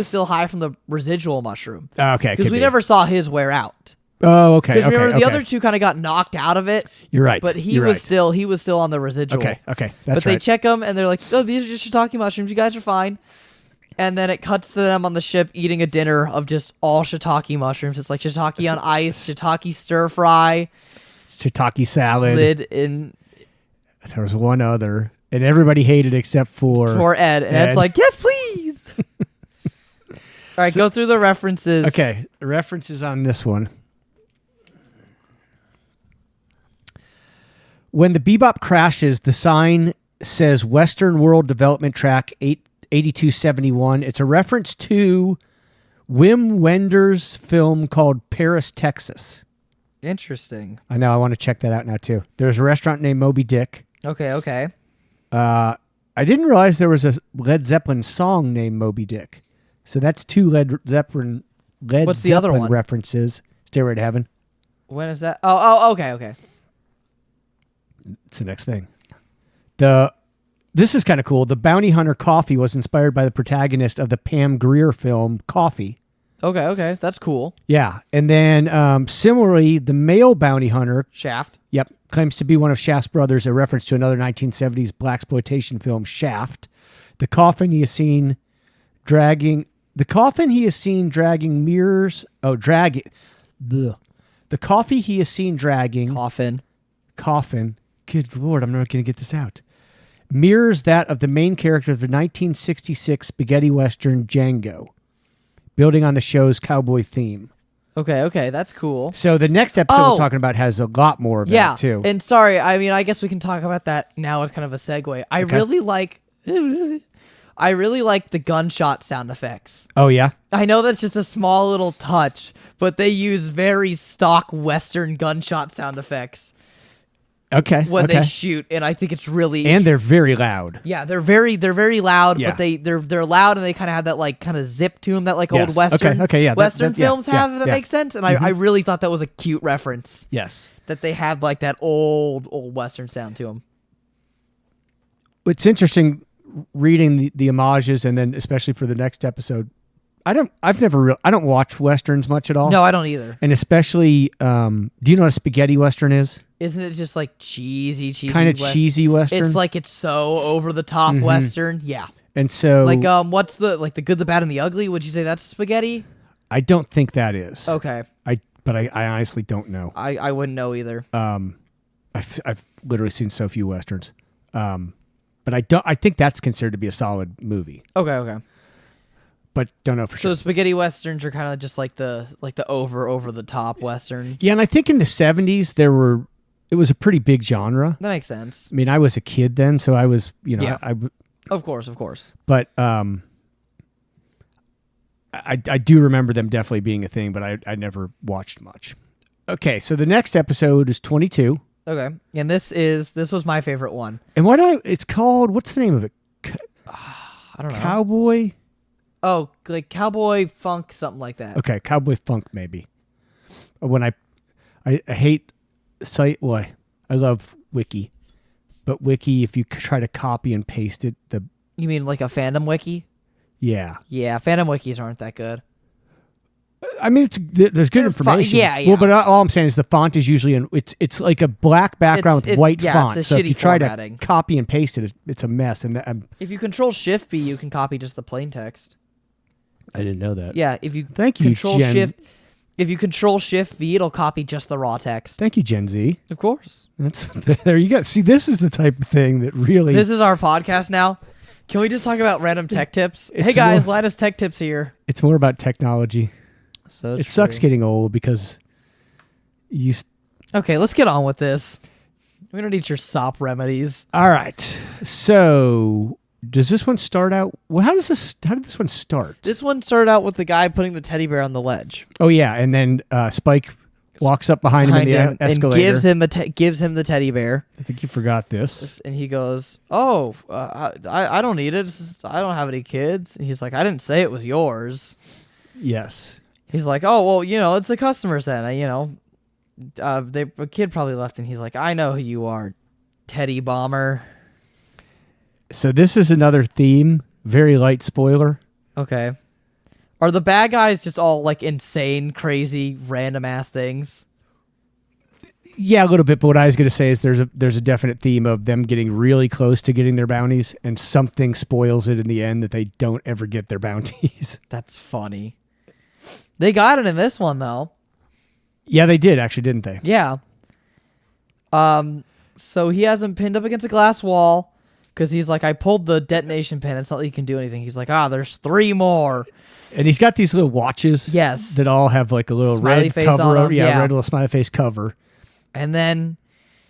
still high from the residual mushroom. Okay. Because we never saw his wear out. Oh, okay. Because Okay. remember the okay. other two kind of got knocked out of it, You're right. but he You're was right. still on the residual. Okay. That's But they right. check him and they're like, "Oh, these are just shiitake mushrooms. You guys are fine." And then it cuts to them on the ship eating a dinner of just all shiitake mushrooms. It's like shiitake on ice, shiitake stir fry, Shiitake salad. lid in There was one other, and everybody hated except for Ed. And Ed's like, "Yes, please." All right, go through the references. Okay, the references on this one. When the Bebop crashes, the sign says Western World Development Track 8271. It's a reference to Wim Wenders' film called Paris, Texas. Interesting. I know, I want to check that out now too. There's a restaurant named Moby Dick. Okay. I didn't realize there was a Led Zeppelin song named Moby Dick. So that's two Led Zeppelin What's the other one? references. Stairway to Heaven. When is that? Oh, okay. It's the next thing. This is kind of cool. The bounty hunter Coffee was inspired by the protagonist of the Pam Grier film Coffee. Okay. That's cool. Yeah. And then similarly, the male bounty hunter, Shaft. yep, claims to be one of Shaft's brothers, a reference to another 1970s blaxploitation film, Shaft. The coffin he is seen dragging mirrors. Oh, dragging. The coffee he is seen dragging. Coffin. Good Lord, I'm not going to get this out. Mirrors that of the main character of the 1966 spaghetti western Django, building on the show's cowboy theme. Okay, that's cool. So the next episode we're talking about has a lot more of that too. And sorry, I mean, I guess we can talk about that now as kind of a segue. I really like the gunshot sound effects. Oh yeah? I know that's just a small little touch, but they use very stock Western gunshot sound effects Okay. when they shoot, and I think it's really And they're very loud. yeah, they're very loud, Yeah. but they're loud and they kind of have that like kind of zip to them that like old Yes. Western Okay, yeah, Western that- yeah, films yeah, have. If that yeah. makes sense, and I really thought that was a cute reference Yes. that they had like that old Western sound to them. It's interesting reading the homages, and then especially for the next episode. I don't watch Westerns much at all. No, I don't either. And especially, do you know what a spaghetti Western is? Isn't it just like cheesy Kind of cheesy Western. It's like it's so over the top Western. Yeah. And so, Like what's the Good, the Bad, and the Ugly? Would you say that's spaghetti? I don't think that is. Okay. But I honestly don't know. I wouldn't know either. I've literally seen so few Westerns. But I think that's considered to be a solid movie. Okay. But don't know for So sure. spaghetti westerns are kind of just like the over the top Western. Yeah, and I think in the 70s it was a pretty big genre. That makes sense. I mean, I was a kid then, so I was, Yeah. I Of course. but I do remember them definitely being a thing, but I never watched much. Okay, so the next episode is 22. Okay. And this was my favorite one. And it's called, what's the name of it? I don't know. Cowboy? Oh, like Cowboy Funk, something like that. Okay, Cowboy Funk maybe. When I hate site, well, I love Wiki, but wiki, if you try to copy and paste it, You mean like a fandom wiki? yeah. Yeah, fandom wikis aren't that good. I mean, there's good They're information. yeah. Well, but all I'm saying is the font is usually it's like a black background with white font. It's a so if shitty you try formatting. to copy and paste it, it's a mess. And If you control Shift B, you can copy just the plain text. I didn't know that. Yeah, if you Thank you, control Jen. Shift, if you control Shift V, it'll copy just the raw text. Thank you, Gen Z. Of course. That's there you go. See, this is the type of thing that really. This is our podcast now. Can we just talk about random tech tips? It's Hey guys, more- Linus Tech Tips here. It's more about technology. So It sucks getting old because you. Okay, let's get on with this. We don't need your sop remedies. All right. So does this one start out? Well, how did this one start? This one started out with the guy putting the teddy bear on the ledge Oh yeah, and then Spike walks up behind him in the escalator. and gives him the teddy bear. I think you forgot this. And he goes, "Oh, I don't need it. I don't have any kids." And he's like, "I didn't say it was yours." Yes. He's like, "Oh, well, it's a customer then. A kid probably left." And he's like, "I know who you are, Teddy Bomber." So this is another theme. Very light spoiler. Okay. Are the bad guys just all like insane, crazy, random ass things? Yeah, a little bit. But what I was going to say is there's a definite theme of them getting really close to getting their bounties, and something spoils it in the end that they don't ever get their bounties. That's funny. They got it in this one though. Yeah, they did actually, didn't they? Yeah. So he has him pinned up against a glass wall because he's like, I pulled the detonation pin. It's not like you can do anything. He's like, there's 3 more. And he's got these little watches. Yes. That all have like a little Smiley red face cover. on 'em, yeah. Red little smiley face cover. And then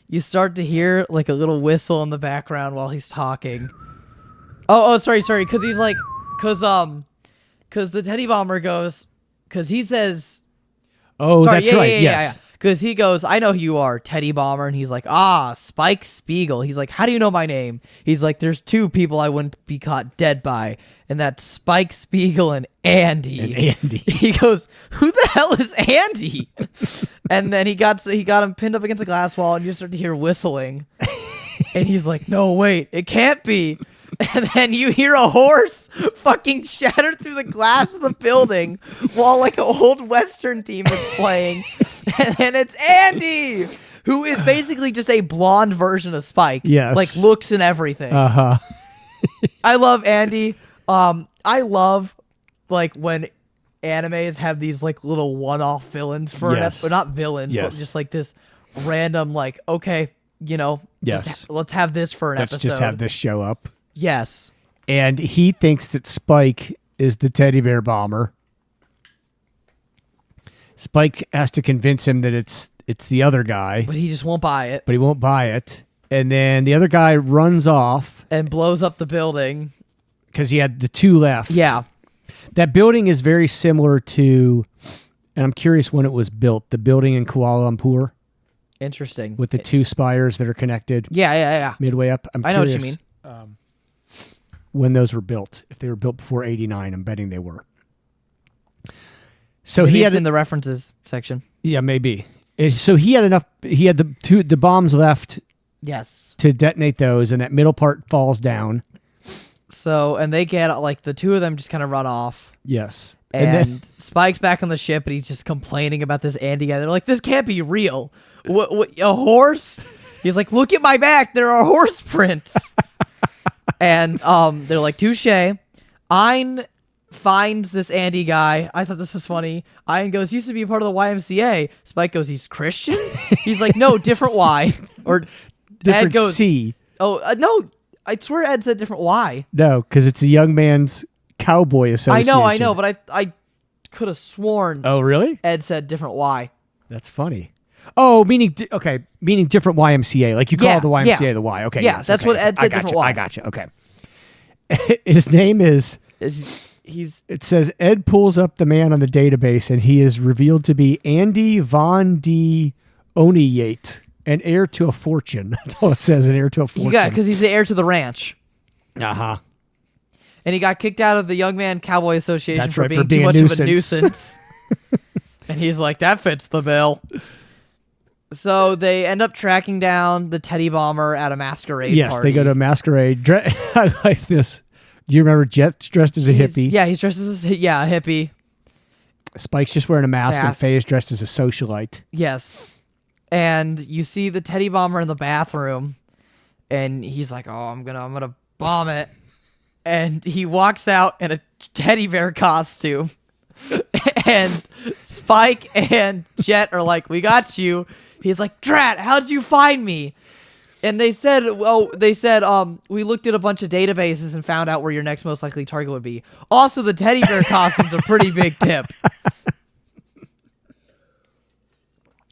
you start to hear like a little whistle in the background while he's talking. Sorry. Because he's like, because the Teddy Bomber goes, because he says, Oh, sorry, that's right. Yes. Yeah. Because he goes, I know who you are, Teddy Bomber. And he's like, Spike Spiegel. He's like, how do you know my name? He's like, there's 2 people I wouldn't be caught dead by. And that's Spike Spiegel and Andy. He goes, who the hell is Andy? And then he got him pinned up against a glass wall, and you start to hear whistling. And he's like, no, wait, it can't be. And then you hear a horse fucking shatter through the glass of the building while like an old Western theme is playing. And then it's Andy, who is basically just a blonde version of Spike. Yes. Like looks and everything. Uh-huh. I love Andy. I love like when animes have these like little one-off villains for an episode. Not villains, but just like this random like, okay, let's have this for an episode. Let's just have this show up. Yes. And he thinks that Spike is the teddy bear bomber. Spike has to convince him that it's the other guy. But he just won't buy it. But he won't buy it. And then the other guy runs off. And blows up the building. Because he had the 2 left. Yeah. That building is very similar to, and I'm curious when it was built, the building in Kuala Lumpur. Interesting. With the 2 spires that are connected. Yeah. Midway up. I know what you mean. When those were built. If they were built before 89, I'm betting they were. So Maybe he it's had in the references section. Yeah, maybe. So he had enough. He had the bombs left. Yes. To detonate those, and that middle part falls down. So, and they get like the 2 of them just kind of run off. Yes. And then Spike's back on the ship, and he's just complaining about this Andy guy. They're like, "This can't be real. What a horse?" He's like, "Look at my back. There are horse prints." And they're like, "Touche." Ein finds this Andy guy. I thought this was funny. Ein goes, "Used to be a part of the YMCA." Spike goes, "He's Christian?" He's like, "No, different Y." Or different Ed goes, C. "Oh, no. I swear Ed said different Y." No, because it's a young man's cowboy association. I know, but I could have sworn. Oh, really? Ed said different Y. That's funny. Oh, meaning different YMCA. Like you call the YMCA the Y. Okay. Yeah, yes, that's okay. what Ed said. Different Y. I got you. Okay. His name is. It says Ed pulls up the man on the database, and he is revealed to be Andy Von D. Oniyate, an heir to a fortune. That's all it says. An heir to a fortune. Yeah, because he's the heir to the ranch. Uh-huh. And he got kicked out of the Young Man Cowboy Association That's for right, being for being too a much of a nuisance. nuisance. And he's like, that fits the bill. So they end up tracking down the Teddy Bomber at a masquerade Yes, party. they go to a masquerade. I like this. Do you remember Jet's dressed as a hippie? Yeah, he's dressed as a hippie. Spike's just wearing a mask, and Faye is dressed as a socialite. Yes. And you see the Teddy Bomber in the bathroom, and he's like, "Oh, I'm gonna bomb it." And he walks out in a teddy bear costume. And Spike and Jet are like, "We got you." He's like, "Drat, how'd you find me?" And they said, we looked at a bunch of databases and found out where your next most likely target would be. Also, the teddy bear costume's a pretty big tip.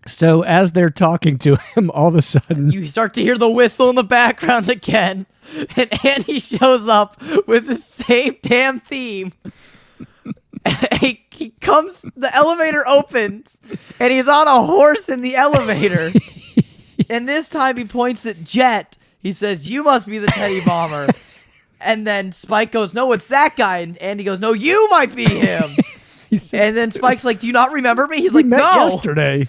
So as they're talking to him, all of a sudden, You start to hear the whistle in the background again, and Andy shows up with the same damn theme. He comes, the elevator opens, and he's on a horse in the elevator. And this time he points at Jet. He says, "You must be the Teddy Bomber." And then Spike goes, "No, it's that guy." And Andy goes, "No, you might be him." And then Spike's like, "Do you not remember me?" He's like, met "No." yesterday.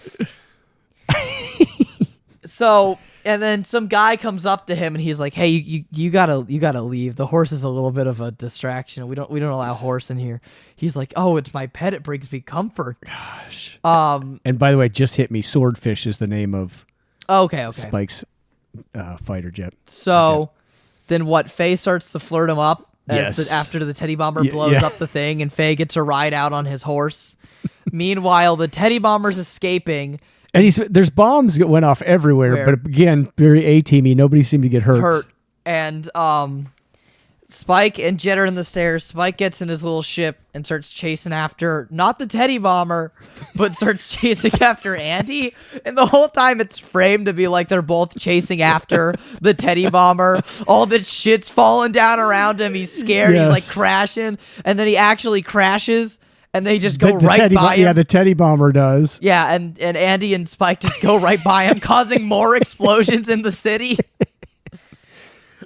So, and then some guy comes up to him and he's like, "Hey, you gotta leave. The horse is a little bit of a distraction. We don't allow horse in here." He's like, "Oh, it's my pet. It brings me comfort." Gosh. Um. And by the way, just hit me. Swordfish is the name of Okay. Spike's fighter jet. So, then what? Faye starts to flirt him up Yes. after the Teddy Bomber blows yeah. up the thing, and Faye gets a ride out on his horse. Meanwhile, the Teddy Bomber's escaping. And there's bombs that went off everywhere, but again, very A-teamy. Nobody seemed to get hurt. And Spike and Jet are in the stairs. Spike gets in his little ship and starts chasing after, not the Teddy Bomber, but starts chasing after Andy. And the whole time it's framed to be like they're both chasing after the Teddy Bomber. All the shit's falling down around him. He's scared. Yes. He's like crashing. And then he actually crashes. And they just go right by him. Yeah, the Teddy Bomber does. Yeah, and Andy and Spike just go right by him, causing more explosions in the city.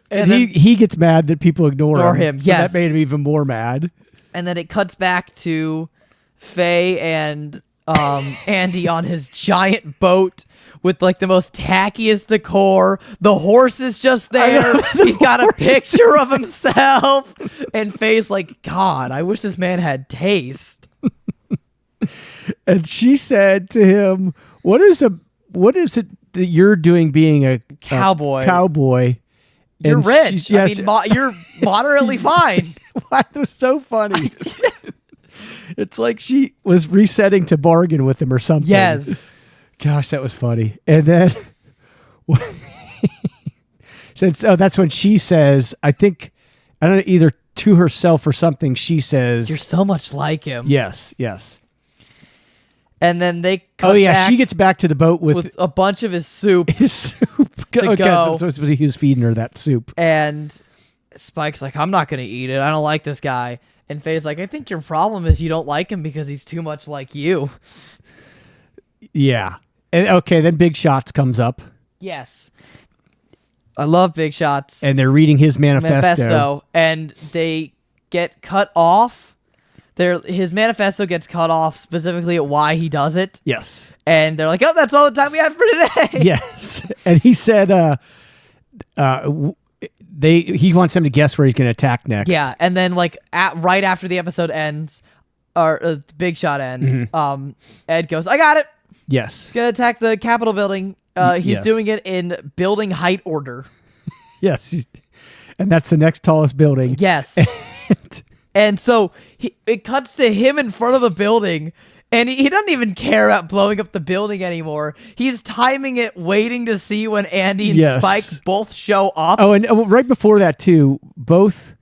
And he gets mad that people ignore him. So yes. that made him even more mad. And then it cuts back to Faye and Andy on his giant boat with like the most tackiest decor. The horse is just there. He's got a picture of himself. And Faye's like, "God, I wish this man had taste." And she said to him, what is it that you're doing being a Cowboy? You're And rich. yes. You're moderately fine. That was so funny. It's like she was resetting to bargain with him or something. Yes. Gosh, that was funny. And then that's when she says, I don't know, either to herself or something, she says, "You're so much like him." Yes. And then they cut back she gets back to the boat with a bunch of his soup. his soup. go. So he was feeding her that soup. And Spike's like, "I'm not going to eat it. I don't like this guy." And Faye's like, "I think your problem is you don't like him because he's too much like you." Yeah. And then Big Shots comes up. Yes. I love Big Shots. And they're reading his manifesto. And they get cut off. His manifesto gets cut off specifically at why he does it. Yes. And they're like, "Oh, that's all the time we have for today." Yes. And he said he wants them to guess where he's going to attack next. Yeah, and then like right after the episode ends, or Big Shot ends, Ed goes, "I got it. Yes. He's gonna attack the Capitol building. He's Yes. doing it in building height order." Yes. And that's the next tallest building. Yes. And so it cuts to him in front of the building, and he doesn't even care about blowing up the building anymore. He's timing it, waiting to see when Andy and Yes. Spike both show up. Oh, and right before that, too, both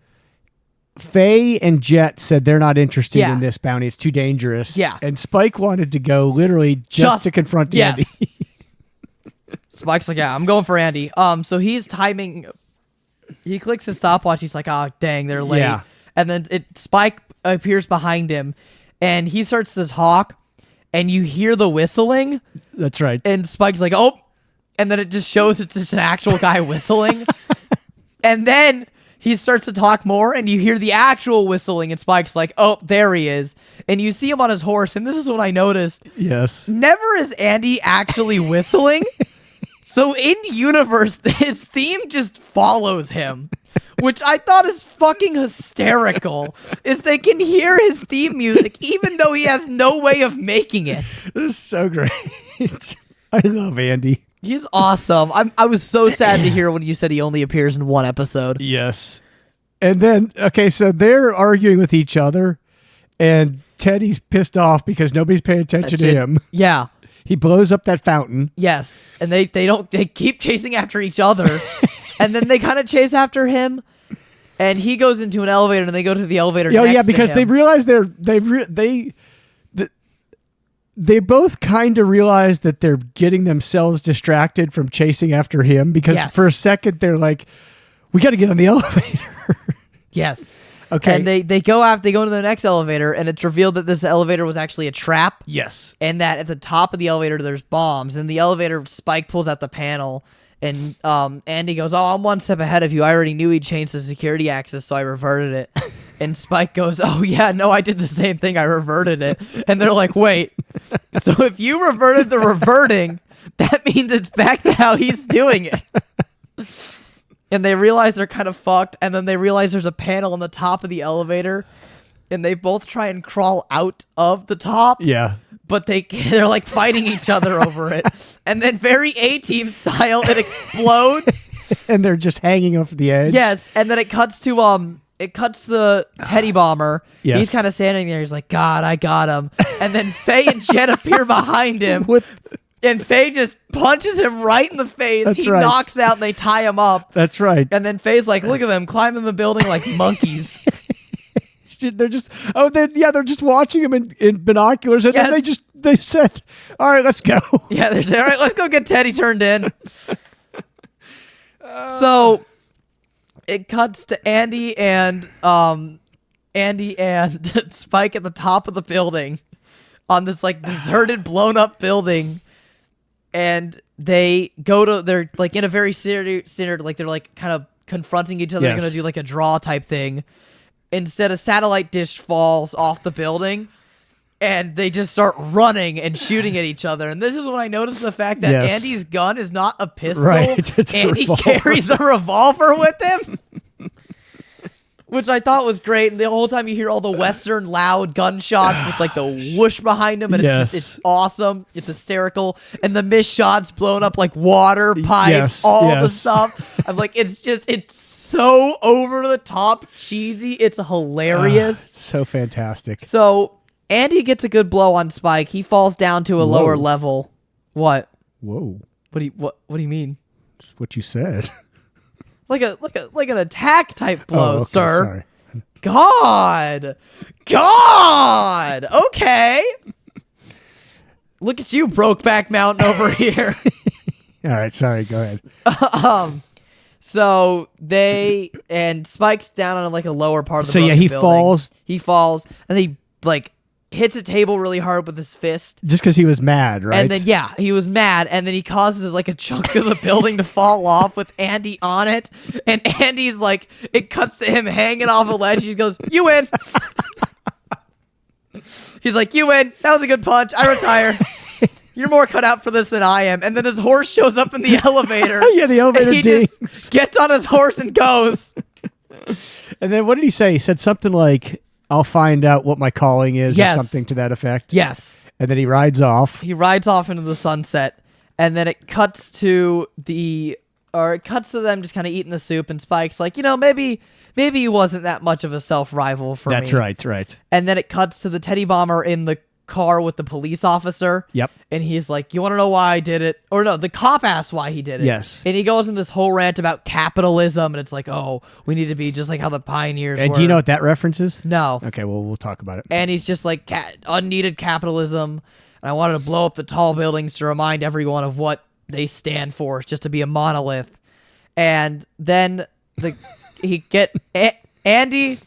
Faye and Jet said they're not interested in this bounty. It's too dangerous. Yeah. And Spike wanted to go literally just to confront Andy. Spike's like, "Yeah, I'm going for Andy." So he's timing. He clicks his stopwatch. He's like, "Oh, dang, they're late." Yeah. And then Spike appears behind him, and he starts to talk, and you hear the whistling. That's right. And Spike's like, "Oh," and then it just shows it's just an actual guy whistling. And then he starts to talk more, and you hear the actual whistling, and Spike's like, oh, there he is. And you see him on his horse, and this is what I noticed. Yes. Never is Andy actually whistling. So in universe, his theme just follows him, which I thought is fucking hysterical. Is they can hear his theme music even though he has no way of making it. This is so great. I love Andy. He's awesome. I was so sad to hear when you said he only appears in one episode. Yes. And then, okay, so they're arguing with each other, and Teddy's pissed off because nobody's paying attention to him. Yeah. He blows up that fountain. Yes. And they keep chasing after each other. And then they kind of chase after him. And he goes into an elevator, and they go to the elevator next Yeah, because to they him. realize they both kind of realize that they're getting themselves distracted from chasing after him, because for a second they're like, we got to get on the elevator. Yes. Okay. And they go to the next elevator, and it's revealed that this elevator was actually a trap. Yes. And that at the top of the elevator there's bombs. And the elevator, Spike pulls out the panel, and Andy goes, oh, I'm one step ahead of you. I already knew he'd changed the security access, so I reverted it. And Spike goes, oh yeah, no, I did the same thing. I reverted it. And they're like, wait. So if you reverted the reverting, that means it's back to how he's doing it. And they realize they're kind of fucked, and then they realize there's a panel on the top of the elevator, and they both try and crawl out of the top. Yeah. But they're like fighting each other over it. And then very A-Team style, it explodes. And they're just hanging off the edge. Yes, and then it cuts to the Teddy Bomber. Yes. He's kind of standing there. He's like, God, I got him. And then Faye and Jet appear behind him. And Faye just punches him right in the face. That's he right. knocks out, and they tie him up. That's right. And then Faye's like, look at them climbing the building like monkeys. They're just they're just watching him in binoculars, and then they said, all right, let's go. Yeah, they're saying, all right, let's go get Teddy turned in. So it cuts to Andy and Spike at the top of the building on this like deserted, blown up building. And they're like in a very centered, like they're like kind of confronting each other. Yes. They're going to do like a draw type thing. Instead, a satellite dish falls off the building, and they just start running and shooting at each other. And this is when I noticed the fact that Andy's gun is not a pistol. Right. It's Andy a revolver. carries a revolver with him. Which I thought was great. And the whole time you hear all the Western loud gunshots with like the whoosh behind them. And it's awesome. It's hysterical. And the missed shots blown up like water pipes, all the stuff. I'm like, it's so over the top cheesy. It's hilarious. So fantastic. So Andy gets a good blow on Spike. He falls down to a lower level. What? Whoa. What do you mean? That's what you said. Like an attack type blow, okay, sir. Sorry. God. Okay. Look at you, Brokeback Mountain over here. All right, sorry. Go ahead. So and Spike's down on like a lower part of the he building. falls. He falls, and he like hits a table really hard with his fist. Just because he was mad, right? And then he was mad, and then he causes like a chunk of the building to fall off with Andy on it. And Andy's like, it cuts to him hanging off a ledge. He goes, "You win." He's like, "You win. That was a good punch. I retire. You're more cut out for this than I am." And then his horse shows up in the elevator. Yeah, the elevator he dings. just gets on his horse and goes. And then what did he say? He said something like, I'll find out what my calling is, or something to that effect. Yes. And then he rides off. He rides off into the sunset, and then it cuts to them just kind of eating the soup, and Spike's like, maybe he wasn't that much of a self-rival for me. That's right. And then it cuts to the Teddy Bomber in the car with the police officer. Yep. And he's like, you want to know why I did it? Or no, the cop asks why he did it. Yes. And he goes in this whole rant about capitalism, and it's like, oh, we need to be just like how the pioneers And were. do you know what that reference is? No. Okay, well, we'll talk about it. And he's just like, unneeded capitalism. And I wanted to blow up the tall buildings to remind everyone of what they stand for, just to be a monolith. And then Andy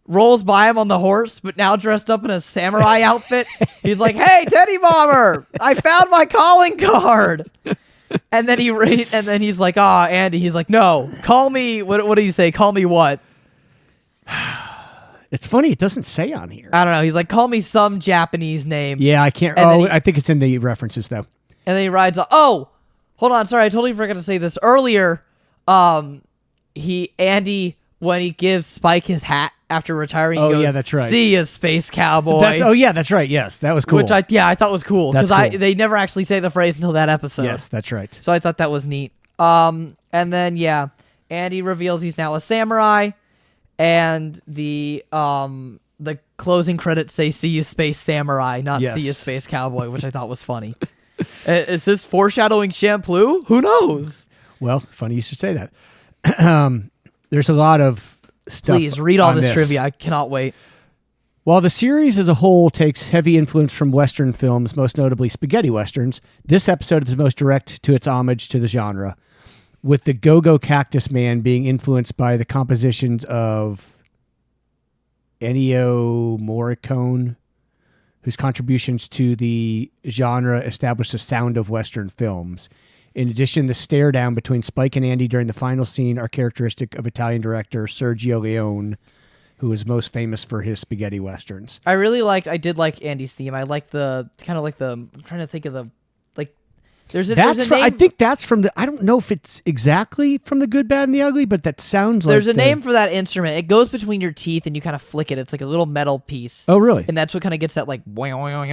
rolls by him on the horse, but now dressed up in a samurai outfit. He's like, "Hey, Teddy Bomber, I found my calling card." And then and then he's like, Andy. He's like, no, call me. What do you say? Call me what? It's funny. It doesn't say on here. I don't know. He's like, call me some Japanese name. Yeah, I can't. And I think it's in the references though. And then he rides off. Oh, hold on. Sorry, I totally forgot to say this earlier. Andy, when he gives Spike his hat after retiring, he goes, yeah, that's right. See ya, Space Cowboy. That's right. Yes, that was cool. Which I thought was cool because That's cool. they never actually say the phrase until that episode. Yes, that's right. So I thought that was neat. And then Andy reveals he's now a samurai, and the closing credits say "See you, Space Samurai," not Yes. "See you, Space Cowboy," which I thought was funny. Is this foreshadowing shampoo? Who knows? Well, funny you should say that. There's a lot of stuff. Please read all on this trivia. I cannot wait. While the series as a whole takes heavy influence from Western films, most notably spaghetti westerns, this episode is most direct to its homage to the genre, with the Go-Go Cactus Man being influenced by the compositions of Ennio Morricone, whose contributions to the genre established the sound of Western films. In addition, the stare down between Spike and Andy during the final scene are characteristic of Italian director Sergio Leone, who is most famous for his spaghetti westerns. I did like Andy's theme. I like I'm trying to think of the, like, there's a name. I think that's from the, I don't know if it's exactly from The Good, Bad, and the Ugly, but that sounds like There's a name for that instrument. It goes between your teeth and you kind of flick it. It's like a little metal piece. Oh, really? And that's what kind of gets that like sound.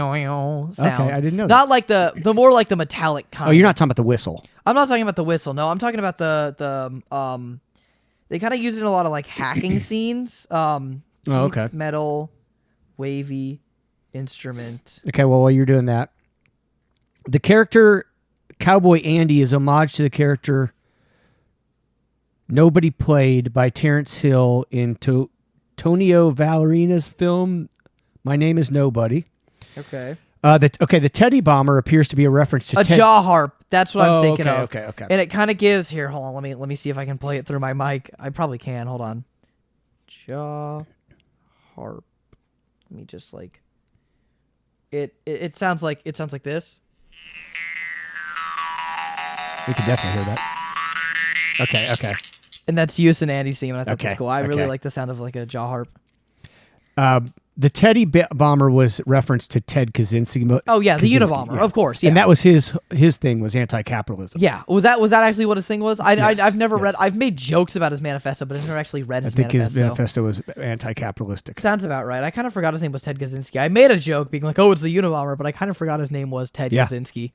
Okay, I didn't know that. Not like the more like the metallic kind. Oh, you're not talking about the whistle. I'm not talking about the whistle. No, I'm talking about the they kind of use it in a lot of like hacking scenes. Okay. Metal, wavy instrument. Okay, well, while you're doing that, the character Cowboy Andy is homage to the character Nobody played by Terrence Hill in Tonio Valerina's film My Name is Nobody. Okay. The Teddy Bomber appears to be a reference to A jaw harp. That's what I'm thinking of. Okay. And it kind of gives here. Hold on. Let me see if I can play it through my mic. I probably can. Hold on. Jaw harp. Let me just like. It sounds like this. We can definitely hear that. Okay. And that's use in Andy's theme, and I thought Okay, that's cool. I really okay. like the sound of like a jaw harp. The Teddy Bomber was referenced to Ted Kaczynski. Oh yeah, the Kaczynski, Unabomber, yeah. of course. Yeah. And that was his thing was anti-capitalism. Yeah, was that actually what his thing was? I've never yes. read. I've made jokes about his manifesto, but I've never actually read his I think manifesto. his manifesto was anti-capitalistic. Sounds about right. I kind of forgot his name was Ted Kaczynski. I made a joke being like, "Oh, it's the Unabomber," but I kind of forgot his name was Ted Kaczynski.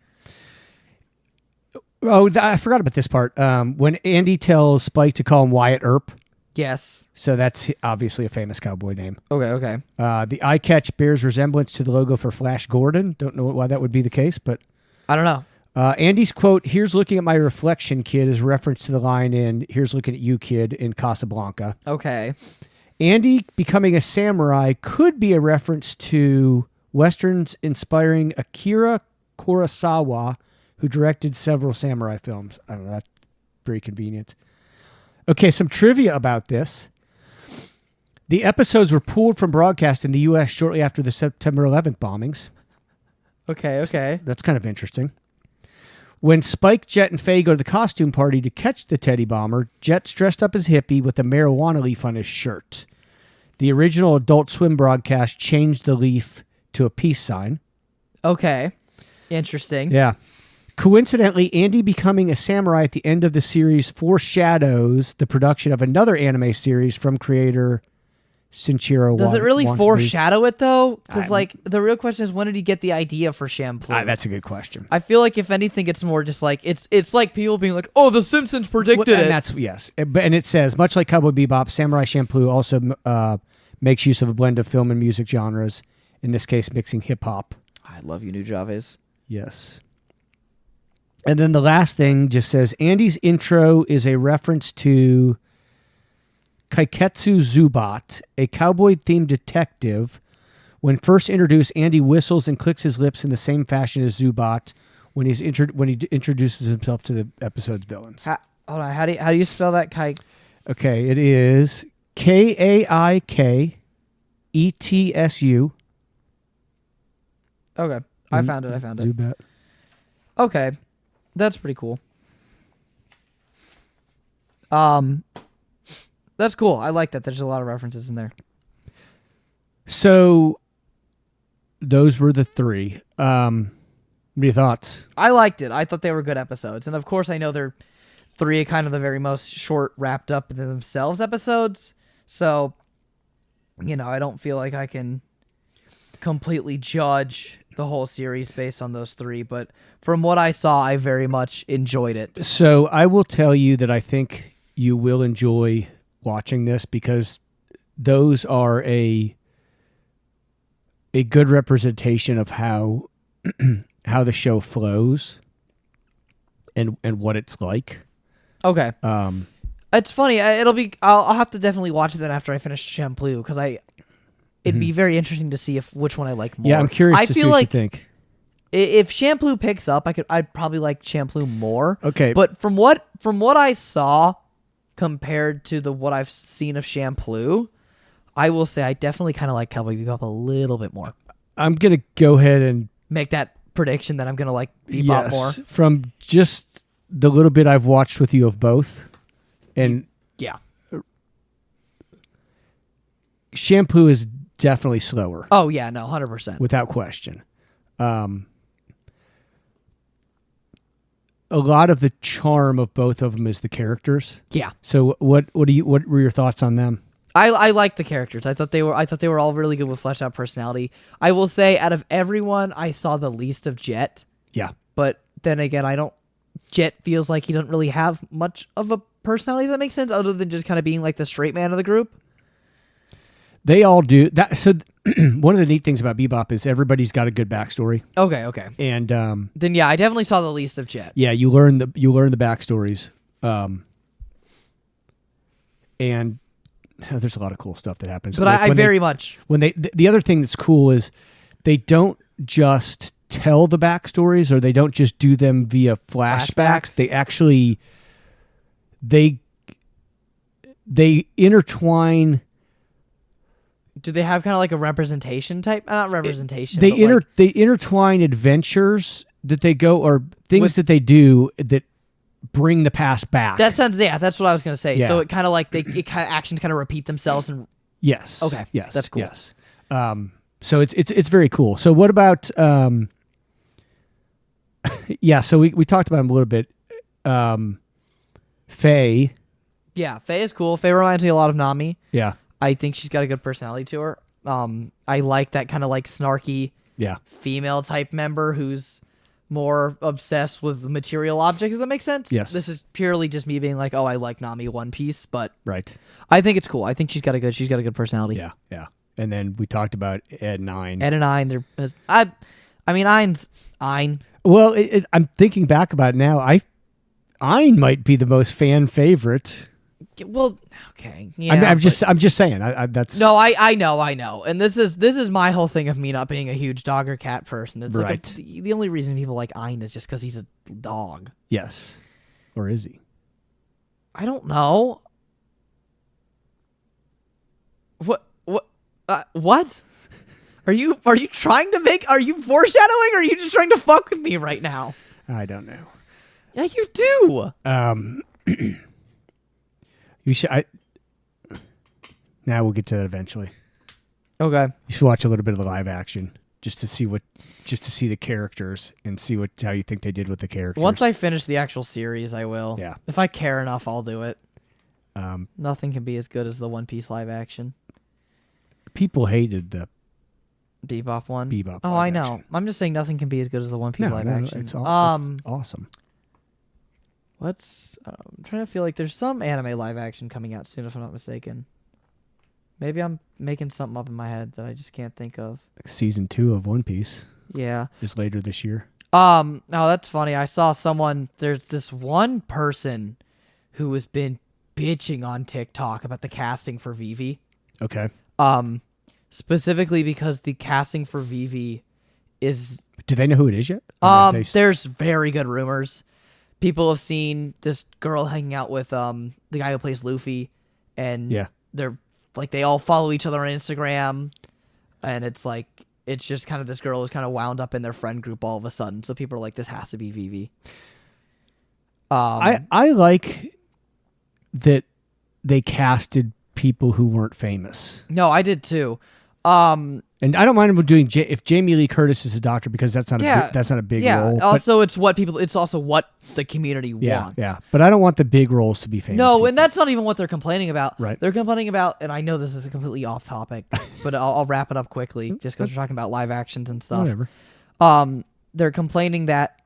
Oh, I forgot about this part. When Andy tells Spike to call him Wyatt Earp. Yes. So that's obviously a famous cowboy name. Okay. The eye catch bears resemblance to the logo for Flash Gordon. Don't know why that would be the case, but I don't know. Andy's quote, "Here's looking at my reflection, kid," is a reference to the line in "Here's looking at you, kid" in Casablanca. Okay. Andy becoming a samurai could be a reference to Westerns inspiring Akira Kurosawa, who directed several samurai films. I don't know. That's pretty convenient. Okay, some trivia about this. The episodes were pulled from broadcast in the U.S. shortly after the September 11th bombings. Okay. That's kind of interesting. When Spike, Jet, and Faye go to the costume party to catch the Teddy Bomber, Jet's dressed up as hippie with a marijuana leaf on his shirt. The original Adult Swim broadcast changed the leaf to a peace sign. Okay. Interesting. Yeah. Coincidentally, Andy becoming a samurai at the end of the series foreshadows the production of another anime series from creator Shinichiro. Does it really foreshadow it though? Because I'm- the real question is, when did he get the idea for shampoo? That's a good question. I feel like if anything, it's more just like it's like people being like, "Oh, The Simpsons predicted And it." that's yes, and it says much like Cowboy Bebop, Samurai Champloo also makes use of a blend of film and music genres. In this case, mixing hip hop. I love you, New Javes. Yes. And then the last thing just says Andy's intro is a reference to Kaiketsu Zubat, a cowboy-themed detective. When first introduced, Andy whistles and clicks his lips in the same fashion as Zubat when he introduces himself to the episode's villains. Hold on, how do you spell that? Okay, it is Kaiketsu. Okay, I found it. Zubat. Okay. That's pretty cool. That's cool. I like that. There's a lot of references in there. So those were the 3. What are your thoughts? I liked it. I thought they were good episodes. And of course, I know they're 3 kind of the very most short, wrapped up in themselves episodes. So, I don't feel like I can completely judge the whole series based on those 3. But from what I saw, I very much enjoyed it. So I will tell you that I think you will enjoy watching this because those are a good representation of how how the show flows and what it's like. Okay. It's funny. I'll have to definitely watch it then after I finish Shampoo because it'd be very interesting to see which one I like more. Yeah, I'm curious to see what you think. If Shampoo picks up, I'd probably like Shampoo more. Okay. But from what I saw compared to what I've seen of Shampoo, I will say I definitely kind of like Cowboy Bebop a little bit more. I'm going to go ahead and make that prediction that I'm going to like Bebop more. From just the little bit I've watched with you of both. And yeah. Shampoo is definitely slower. Oh, yeah, no, 100%. Without question. A lot of the charm of both of them is the characters. Yeah. So what were your thoughts on them? I like the characters. I thought they were all really good with fleshed out personality. I will say out of everyone, I saw the least of Jet. Yeah. But then again, Jet feels like he doesn't really have much of a personality, if that makes sense, other than just kind of being like the straight man of the group. They all do that. So one of the neat things about Bebop is everybody's got a good backstory. Okay. And then yeah, I definitely saw the least of Jet. Yeah, you learn the backstories. And there's a lot of cool stuff that happens. But like I very much when the other thing that's cool is they don't just tell the backstories or they don't just do them via flashbacks. They actually they intertwine. Do they have kind of like a representation type? Not representation. They intertwine adventures that they go or things that they do that bring the past back. That sounds that's what I was gonna say. Yeah. So it kind of like actions kind of repeat themselves and yes. Okay. Yes. That's cool. Yes. So it's very cool. So what about yeah, so we talked about him a little bit. Faye. Yeah, Faye is cool. Faye reminds me a lot of Nami. Yeah. I think she's got a good personality to her. I like that kind of like snarky female type member who's more obsessed with material objects, if that makes sense. Yes. This is purely just me being like, oh, I like Nami One Piece, but right. I think it's cool. I think she's got a good personality. Yeah, yeah. And then we talked about Ed and Ein. Ed and Ein, Ein's Ein. Well, I'm thinking back about it now. Ein might be the most fan favorite. Well, okay. Yeah, I'm just saying. That's no. I know. And this is my whole thing of me not being a huge dog or cat person. It's right. Like the only reason people like Ein is just because he's a dog. Yes, or is he? I don't know. What? Are you trying to make? Are you foreshadowing? Or are you just trying to fuck with me right now? I don't know. Yeah, you do. You should. Now we'll get to that eventually. Okay. You should watch a little bit of the live action just to see the characters and see how you think they did with the characters. Once I finish the actual series, I will. Yeah. If I care enough, I'll do it. Nothing can be as good as the One Piece live action. People hated the Bebop one. Bebop. Oh, I know. Action. I'm just saying nothing can be as good as the One Piece live action. It's awesome. I'm trying to feel like there's some anime live action coming out soon, if I'm not mistaken. Maybe I'm making something up in my head that I just can't think of. Like season 2 of One Piece. Yeah. Is later this year. Oh, that's funny. I saw someone. There's this one person who has been bitching on TikTok about the casting for Vivi. Okay. Specifically because the casting for Vivi is. Do they know who it is yet? There's very good rumors. People have seen this girl hanging out with the guy who plays Luffy, and they're like they all follow each other on Instagram, and it's just kind of this girl is kind of wound up in their friend group all of a sudden. So people are like, this has to be Vivi. I like that they casted people who weren't famous. No, I did too. And I don't mind them doing if Jamie Lee Curtis is a doctor because that's not a big role. Also, it's also what the community wants. Yeah. But I don't want the big roles to be famous. No, people. and that's not even what they're complaining about. Right. They're complaining about, and I know this is a completely off topic, but I'll wrap it up quickly just because we're talking about live actions and stuff. Whatever. They're complaining that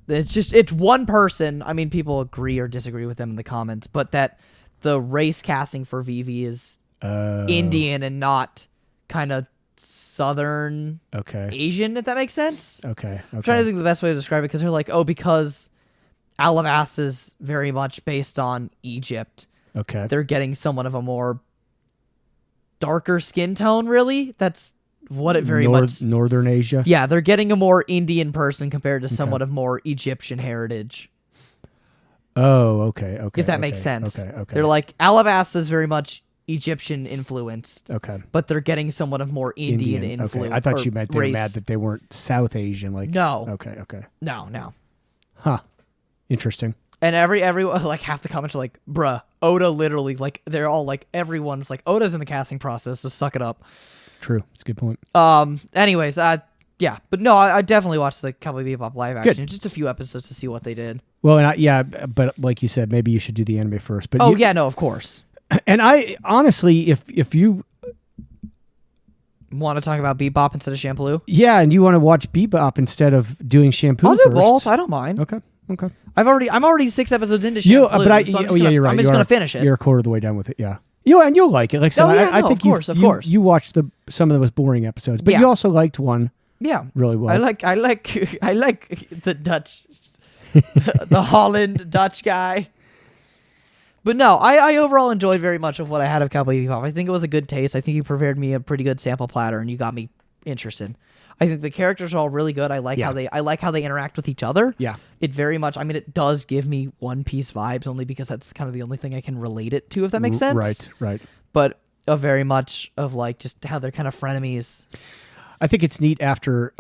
it's one person. I mean, people agree or disagree with them in the comments, but that the race casting for Vivi is Indian and not kind of Southern Asian, if that makes sense. Okay. I'm trying to think of the best way to describe it because they're like, because Alabasta is very much based on Egypt. Okay. They're getting somewhat of a more darker skin tone, really. That's what it very much... Northern Asia? Yeah, they're getting a more Indian person compared to somewhat of more Egyptian heritage. Oh, okay. If that makes sense. Okay. They're like, Alabasta is very much Egyptian influenced. Okay. But they're getting somewhat of more Indian influence. Okay. I thought you meant they were race. mad that they weren't South Asian. No. Okay. No. Huh. Interesting. And everyone, like, half the comments are like, bruh, Oda literally, like, they're all like, everyone's like, Oda's in the casting process, so suck it up. True. It's a good point. Anyways, yeah. But no, I definitely watched the Cowboy Bebop live action. Good. Just a few episodes to see what they did. Well, and but like you said, maybe you should do the anime first. But no, of course. And I, honestly, if you... Want to talk about Bebop instead of Shampoo? Yeah, and you want to watch Bebop instead of doing Shampoo I'll do first. both. I don't mind. Okay. I'm already 6 episodes into Shampoo. You're right. I'm just going to finish it. You're a quarter of the way done with it, yeah. And you'll like it. Like I think of course. You watched some of the most boring episodes, but Yeah. you also liked one really well. I like the Dutch, the Holland Dutch guy. But no, I overall enjoyed very much of what I had of Cowboy Bebop. I think it was a good taste. I think you prepared me a pretty good sample platter, and you got me interested. I think the characters are all really good. I like how they interact with each other. Yeah. It very much. I mean, it does give me One Piece vibes, only because that's kind of the only thing I can relate it to, if that makes sense. Right. But very much of like just how they're kind of frenemies. I think it's neat after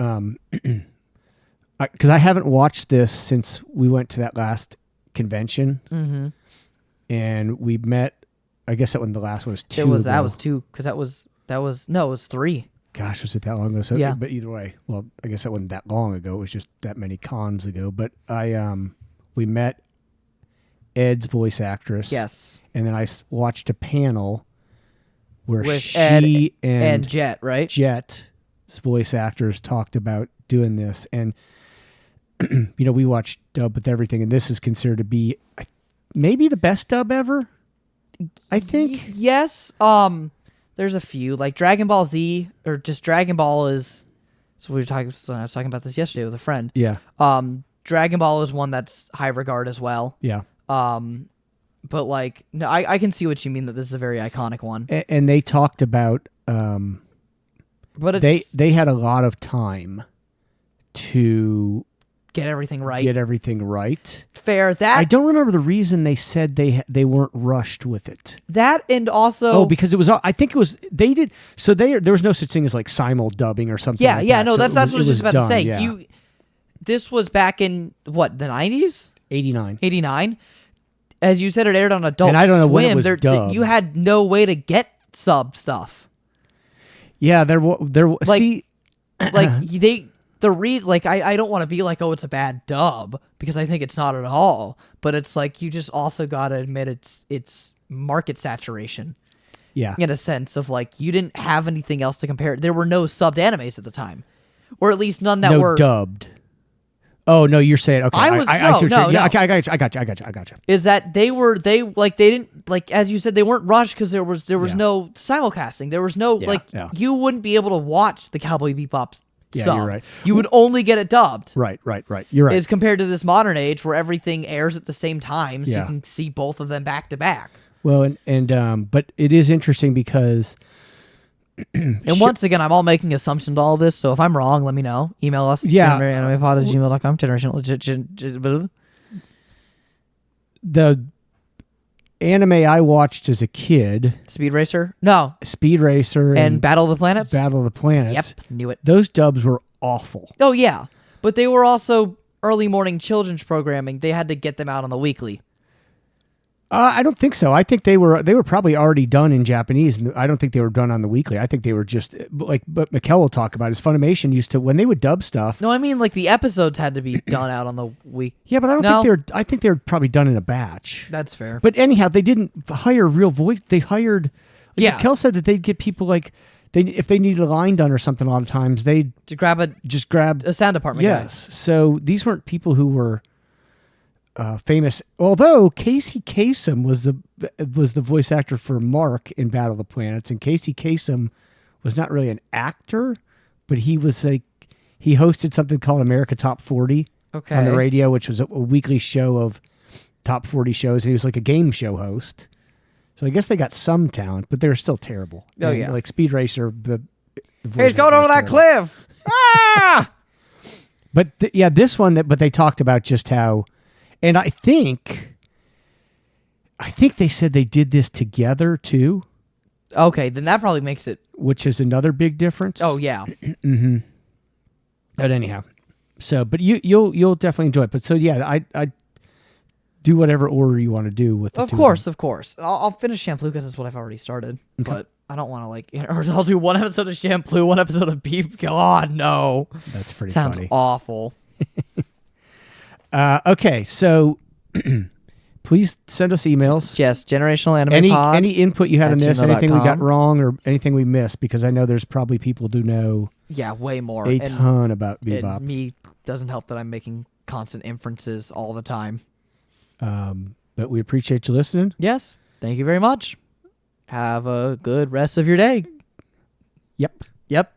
because I haven't watched this since we went to that last convention. Mm-hmm. And we met, I guess that when the last one was 2 That was 2, because it was 3. Gosh, was it that long ago? So, yeah. But either way, well, I guess that wasn't that long ago. It was just that many cons ago. But we met Ed's voice actress. Yes. And then I watched a panel where with she Ed and Jet, right? Jet's voice actors talked about doing this. And, we watched Dub with Everything, and this is considered to be maybe the best dub ever, I think. Yes. There's a few, like Dragon Ball Z, or just Dragon Ball is... So I was talking about this yesterday with a friend. Yeah. Dragon Ball is one that's high regard as well. Yeah. But like, no, I can see what you mean, that this is a very iconic one. And they talked about... but they had a lot of time to... Get everything right. Fair. That I don't remember the reason they said they weren't rushed with it. That, and also because it was. I think it was they did. So there was no such thing as like simul dubbing or something. Yeah, like yeah. that. No, so that's what I was just about to say. Yeah. This was back in what, the 90s? 89. 89. As you said, it aired on Adult And I don't know when it Swim. was dubbed. You had no way to get sub stuff. Yeah, there. Like, see, like I don't want to be like, oh, it's a bad dub, because I think it's not at all. But it's like, you just also gotta admit it's market saturation. Yeah. In a sense of like, you didn't have anything else to compare. There were no subbed animes at the time, or at least none that were dubbed. Oh no, you're saying okay. I see what you're saying. Yeah, okay, I got you. Is that they didn't, like, as you said, they weren't rushed because there was no simulcasting. There was no you wouldn't be able to watch the Cowboy Bebop. Yeah, sub. you're right. You would only get it dubbed. Right. You're right. As compared to this modern age where everything airs at the same time, so you can see both of them back to back. Well, and but it is interesting because. And once again, I'm all making assumptions to all this, so if I'm wrong, let me know. Email us. Yeah. animepod@gmail.com. Generational. The anime I watched as a kid, Speed Racer? No. Speed Racer And Battle of the Planets? Battle of the Planets. Yep, knew it. Those dubs were awful. Oh, yeah. But they were also early morning children's programming, they had to get them out on the weekly. I don't think so. I think they were probably already done in Japanese, and I don't think they were done on the weekly. I think they were just like, but Mikkel will talk about is Funimation used to, when they would dub stuff. No, I mean like the episodes had to be done out on the week. Yeah, but I don't No. think I think they were probably done in a batch. That's fair. But anyhow, they didn't hire real voice. They hired. Like Yeah. Mikkel said that they'd get people like if they needed a line done or something. A lot of times they'd to grab just grab a sound department guy. Yes. So these weren't people who were famous. Although Casey Kasem was the voice actor for Mark in Battle of the Planets, and Casey Kasem was not really an actor, but he hosted something called America Top 40 Okay. on the radio, which was a weekly show of top 40 shows, and he was like a game show host. So I guess they got some talent, but they're still terrible. Oh, And, yeah. like Speed Racer, the voice He's going actor over was that terrible. cliff. Ah! But this one but they talked about just how, and I think they said they did this together too, Okay, then that probably makes it. which is another big difference. Oh yeah. But anyhow, so but you'll definitely enjoy it. But so yeah, I do whatever order you want to do with the Of two course. I'll finish Shampoo because that's what I've already started. But I don't want to or I'll do one episode of Shampoo, one episode of Beef. God, no. That's pretty Sounds funny. awful. Okay, so please send us emails. Yes, Generational Anime Pod. Any input you had on this, anything we got gmail.com. wrong or anything we missed, because I know there's probably people who know Yeah, way more. a ton about Bebop. And me doesn't help that I'm making constant inferences all the time. But we appreciate you listening. Yes, thank you very much. Have a good rest of your day. Yep. Yep.